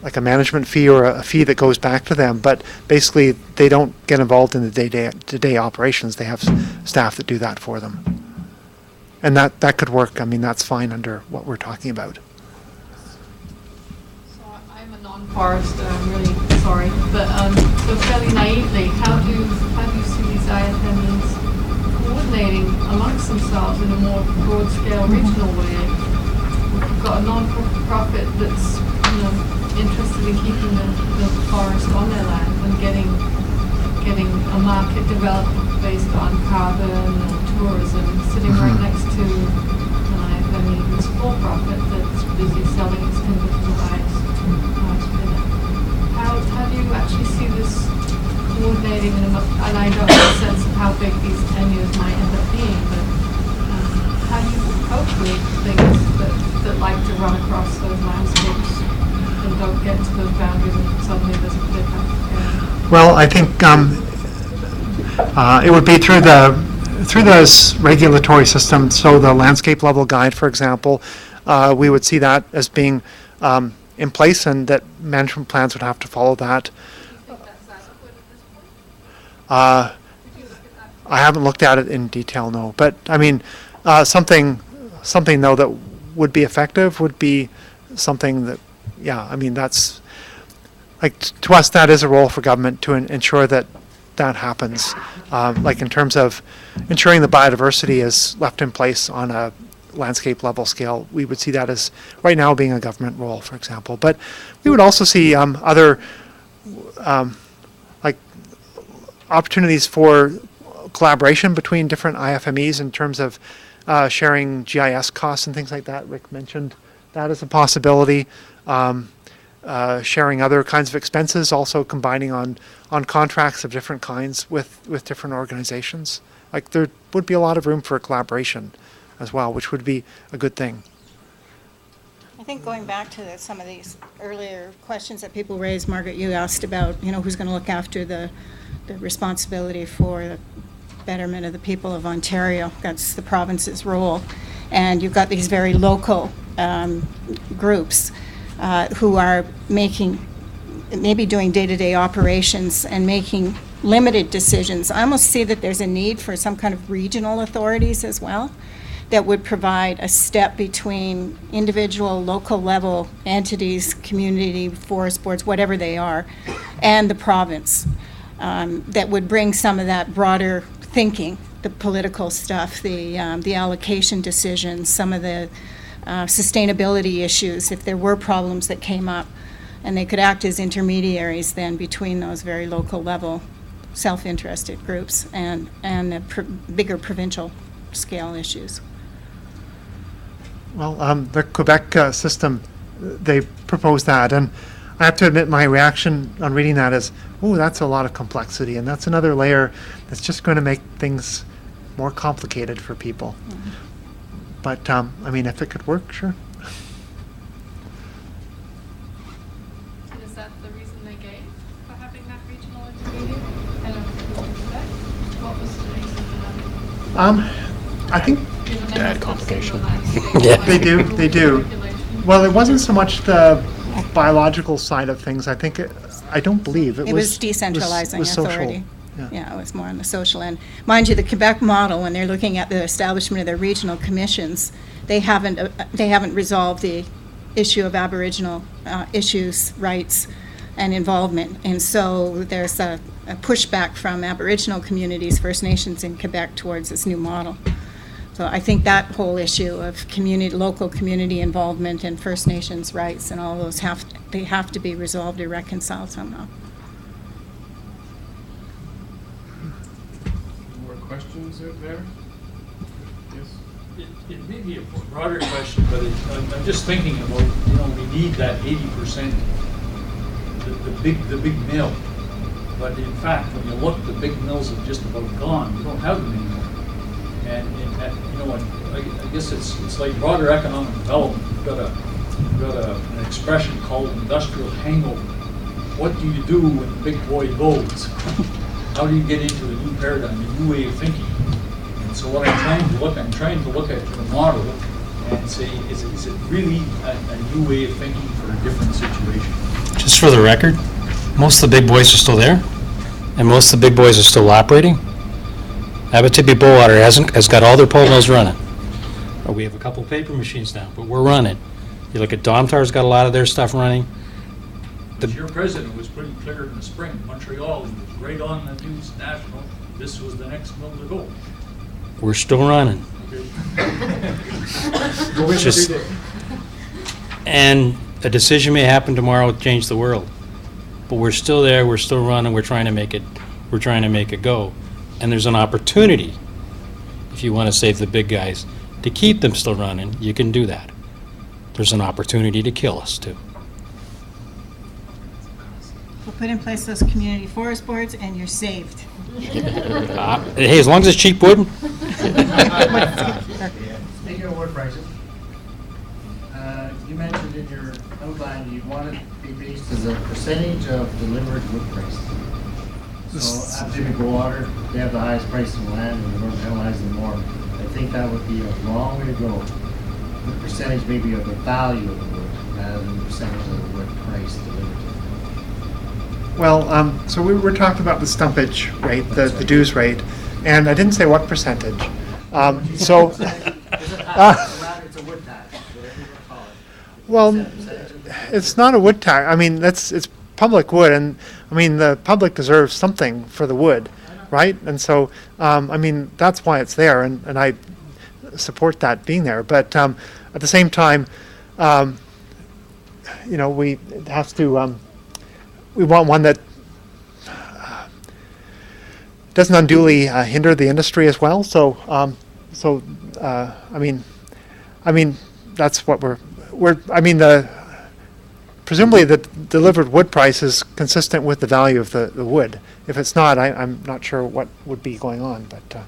Speaker 1: like a management fee or a fee that goes back to them, but basically they don't get involved in the day-to-day operations. They have staff that do that for them. And that could work. I mean, that's fine under what we're talking about.
Speaker 12: So I'm a non-forester, I'm really sorry, but so fairly naively, how do you see these IFMEs coordinating amongst themselves in a more broad-scale regional way? We've got a non-profit that's, interested in keeping the forest on their land and getting a market developed based on carbon and tourism, sitting right next to an IFME who's for-profit that's busy selling its timber to the highest bidder. How do you actually see this coordinating, and I don't have a sense of how big these tenures might end up being, but how do you cope with things that like to run across those landscapes and don't get to those boundaries and suddenly there's a clear path?
Speaker 1: Well, I think it would be through the regulatory system. So the landscape level guide, for example, we would see that as being in place, and that management plans would have to follow that. I haven't looked at it in detail, no. But I mean, something though that would be effective would be something that, yeah, I mean, that's like, to us, that is a role for government to ensure that that happens. Like in terms of ensuring the biodiversity is left in place on a landscape level scale, we would see that as right now being a government role, for example. But we would also see other like opportunities for collaboration between different IFMEs in terms of sharing GIS costs and things like that. Rick mentioned that as a possibility. Sharing other kinds of expenses, also combining on contracts of different kinds with different organizations. Like, there would be a lot of room for collaboration as well, which would be a good thing.
Speaker 8: I think going back to some of these earlier questions that people raised, Margaret, you asked about, who's going to look after the responsibility for the betterment of the people of Ontario. That's the province's role. And you've got these very local groups who are maybe doing day-to-day operations and making limited decisions. I almost see that there's a need for some kind of regional authorities as well that would provide a step between individual local level entities, community, forest boards, whatever they are, and the province, that would bring some of that broader thinking, the political stuff, the allocation decisions, some of the sustainability issues, if there were problems that came up, and they could act as intermediaries then between those very local level self-interested groups and the bigger provincial scale issues.
Speaker 1: Well, the Quebec system, they proposed that, and I have to admit my reaction on reading that is, oh, that's a lot of complexity, and that's another layer that's just going to make things more complicated for people. Mm-hmm. But, I mean, if it could work, sure.
Speaker 12: And is that the reason they gave for having that regional intermediate? And Quebec? What was the reason for having?
Speaker 1: I think
Speaker 3: to add complication.
Speaker 1: They do. Well, it wasn't so much the biological side of things. I don't believe it was
Speaker 8: decentralizing authority.
Speaker 1: Social.
Speaker 8: Yeah, it was more on the social end. Mind you, the Quebec model, when they're looking at the establishment of their regional commissions, they haven't resolved the issue of Aboriginal issues, rights, and involvement. And so there's a pushback from Aboriginal communities, First Nations in Quebec, towards this new model. So I think that whole issue of local community involvement and First Nations rights and all those have to be resolved or reconciled somehow.
Speaker 3: More questions out there? Yes?
Speaker 5: It may be a broader question, but I'm just thinking about, we need that 80%, the big mill. But in fact, when you look, the big mills have just about gone. We don't have them anymore. And I guess it's like broader economic development. We've got an expression called industrial hangover. What do you do when the big boy goes? How do you get into a new paradigm, a new way of thinking? And so what I'm trying to look at the model and say, is it really a new way of thinking for a different situation?
Speaker 7: Just for the record, most of the big boys are still there, and most of the big boys are still operating. Abitibi-Bowater has got all their pulp mills running. We have a couple of paper machines now, but we're running. You look at Domtar's got a lot of their stuff running.
Speaker 5: Your president was pretty clear in the spring. Montreal, he was right on the news national. This was the next mill to go.
Speaker 7: We're still running. Just, and a decision may happen tomorrow to change the world, but we're still there. We're still running. We're trying to make it go. And there's an opportunity, if you want to save the big guys, to keep them still running. You can do that. There's an opportunity to kill us too.
Speaker 8: We'll put in place those community forest boards and you're saved.
Speaker 7: Hey, as long as it's cheap wood.
Speaker 2: Speaking of wood prices, you mentioned in your outline you want it to be based as a percentage of delivered wood price. So Abitibi-Bowater, they have the highest price in land and the Northern Hill has the more. I think that would be a long way to go. The percentage maybe of the value of the wood rather than the percentage of the wood price delivered.
Speaker 1: Well, so we were talking about the stumpage rate, the dues rate, and I didn't say what percentage.
Speaker 2: It's a wood tax, whatever you call it.
Speaker 1: Well, it's not a wood tax. I mean, it's public wood, and I mean the public deserves something for the wood, right? And so, I mean, that's why it's there, and I support that being there. But at the same time, it has to. We want one that doesn't unduly hinder the industry as well. So, I mean, that's what we're. I mean, presumably the delivered wood price is consistent with the value of the wood. If it's not, I'm not sure what would be going on. But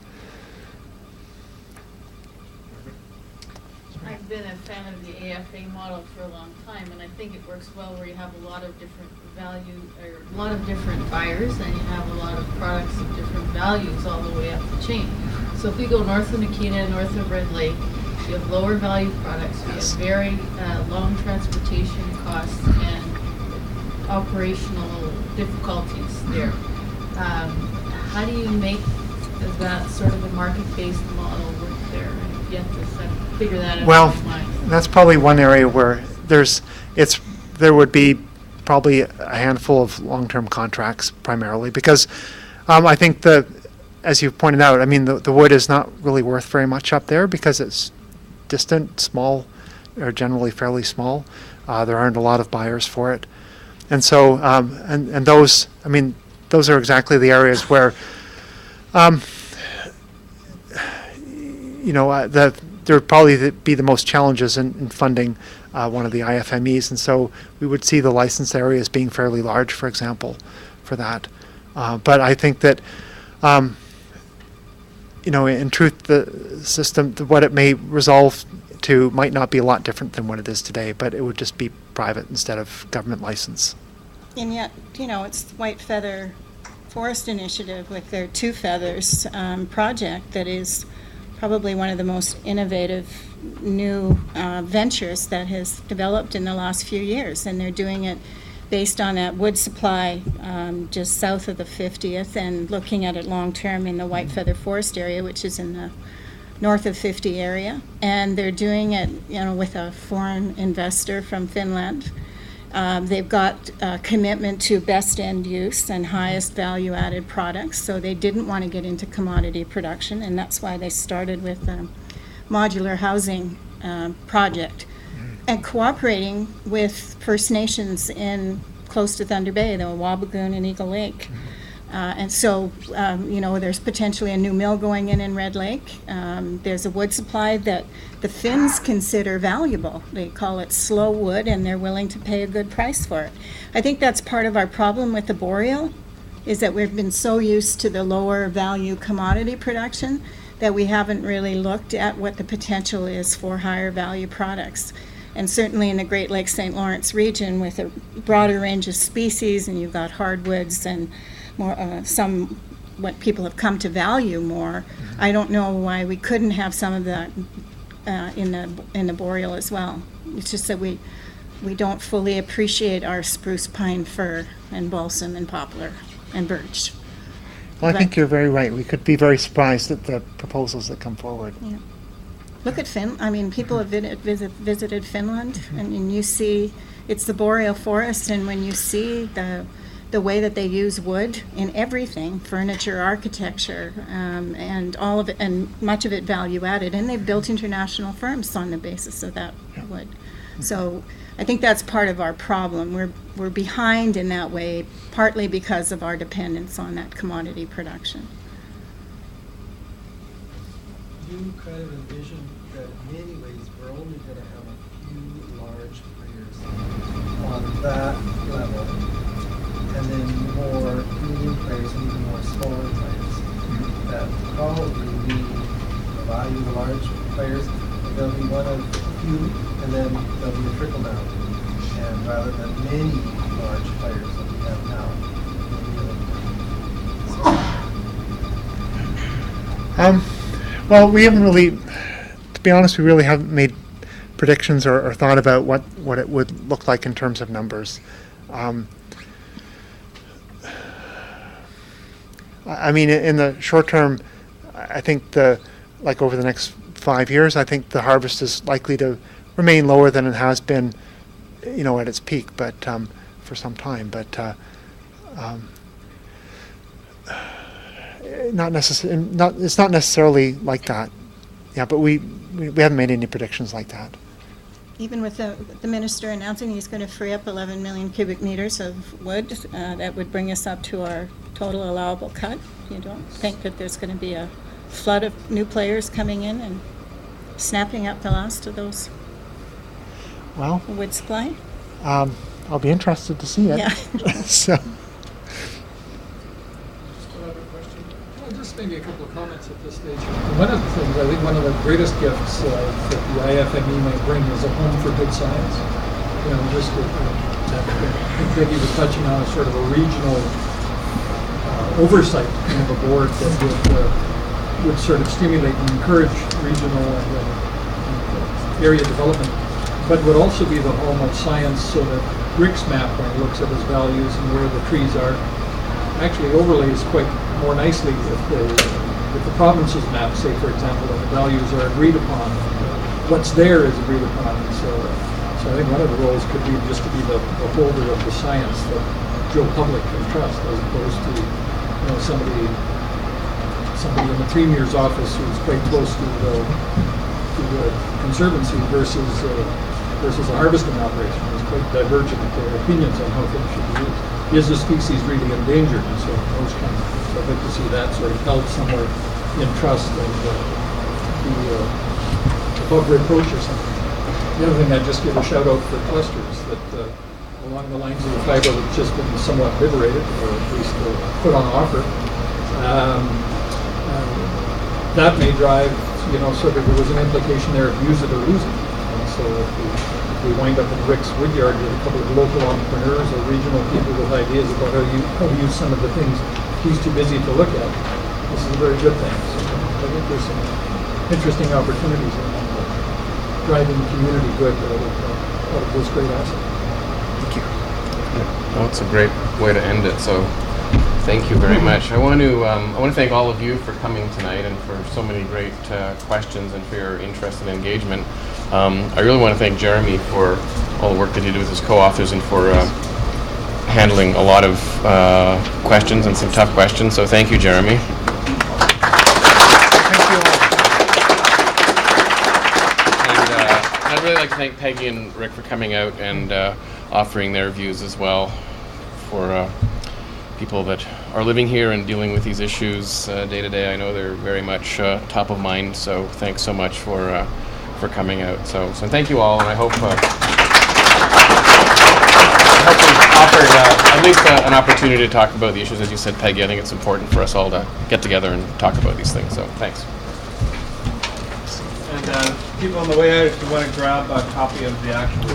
Speaker 12: I've been a fan of the AFA model for a long time, and I think it works well where you have a lot of different value, or a lot of different buyers, and you have a lot of products of different values all the way up the chain. So if we go north of Makina, north of Red Lake, we have lower value products, we have very long transportation costs and operational difficulties there. How do you make that sort of a market-based model work there? And you have to figure that out.
Speaker 1: well, that's probably one area where there would be probably a handful of long-term contracts primarily, because I think as you pointed out, I mean the wood is not really worth very much up there because it's distant, small, or generally fairly small. There aren't a lot of buyers for it, and so and those, I mean, those are exactly the areas where there would probably be the most challenges in funding one of the IFMEs, and so we would see the license areas being fairly large, for example, for that. But I think that, in truth, the system, what it may resolve to might not be a lot different than what it is today, but it would just be private instead of government license.
Speaker 8: And yet, it's White Feather Forest Initiative with their Two Feathers project that is probably one of the most innovative new ventures that has developed in the last few years. And they're doing it based on that wood supply just south of the 50th and looking at it long-term in the White Feather Forest area, which is in the north of 50 area. And they're doing it, with a foreign investor from Finland. They've got a commitment to best end use and highest value added products, so they didn't want to get into commodity production, and that's why they started with a modular housing project and cooperating with First Nations in close to Thunder Bay, the Wabigoon and Eagle Lake. And so, there's potentially a new mill going in Red Lake. There's a wood supply that the Finns consider valuable. They call it slow wood, and they're willing to pay a good price for it. I think that's part of our problem with the Boreal, is that we've been so used to the lower value commodity production that we haven't really looked at what the potential is for higher value products. And certainly in the Great Lakes St. Lawrence region, with a broader range of species, and you've got hardwoods and more, some what people have come to value more. I don't know why we couldn't have some of that in the Boreal as well. It's just that we don't fully appreciate our spruce, pine, fir, and balsam, and poplar, and birch.
Speaker 1: Well, I think you're very right. We could be very surprised at the proposals that come forward.
Speaker 8: Yeah. Look at people have visited Finland, and you see it's the boreal forest, and when you see the way that they use wood in everything, furniture, architecture, and all of it, and much of it value added, and they've built international firms on the basis of that wood. So I think that's part of our problem. We're behind in that way, partly because of our dependence on that commodity production.
Speaker 17: You kind of envision that in many ways we're only going to have a few large players on that level, and then more medium players and even more smaller players. That probably we value the large players, and there'll be one of a few, and then there'll be a trickle down. And rather than many large players that we have now.
Speaker 1: Well, we haven't really, to be honest, we really haven't made predictions or thought about what it would look like in terms of numbers. I mean, in the short term, I think over the next 5 years, I think the harvest is likely to remain lower than it has been, at its peak, but for some time. But it's not necessarily like that. Yeah, but we haven't made any predictions like that.
Speaker 8: Even with the minister announcing he's going to free up 11 million cubic meters of wood, that would bring us up to our total allowable cut. You don't think that there's going to be a flood of new players coming in and snapping up the last of those wood supply?
Speaker 1: I'll be interested to see it.
Speaker 8: Yeah.
Speaker 1: So.
Speaker 5: Just maybe a couple of comments at this stage. One of the things, I think one of the greatest gifts that the IFME might bring is a home for good science. Just I think Peggy was touching on a sort of a regional oversight kind of a board that would sort of stimulate and encourage regional and area development, but would also be the home of science, so that Rick's map, when he looks at his values and where the trees are, actually overlays quite more nicely if the province's map, say for example, that the values are agreed upon, what's there is agreed upon. And so I think one of the roles could be just to be the holder of the science that Joe Public can trust, as opposed to somebody in the Premier's office who's quite close to the Conservancy versus a harvesting operation. It's quite divergent opinions on how things should be used. Is the species really endangered? And so those kind of things. I'd like to see that sort of held somewhere in trust and be above reproach or something. The other thing, I'd just give a shout out for clusters that along the lines of the fiber that's just been somewhat liberated, or at least put on offer. That may drive, sort of, there was an implication there of use it or lose it. And so if we wind up in Rick's Woodyard with a couple of local entrepreneurs or regional people with ideas about how to use some of the things he's too busy to look at, this is a very good thing. So I think there's some interesting opportunities in driving community good out of those great assets.
Speaker 1: Thank you.
Speaker 3: Well, it's a great way to end it. So thank you very much. I want to thank all of you for coming tonight and for so many great questions and for your interest and engagement. I really want to thank Jeremy for all the work that he did with his co-authors and for handling a lot of questions and some tough questions. So thank you, Jeremy. And I'd really like to thank Peggy and Rick for coming out and offering their views as well for people that are living here and dealing with these issues day to day. I know they're very much top of mind. So thanks so much for coming out. So thank you all, and I hope we've offered at least an opportunity to talk about the issues. As you said, Peggy, I think it's important for us all to get together and talk about these things. So thanks.
Speaker 4: And people on the way out, if you want to grab a copy of the actual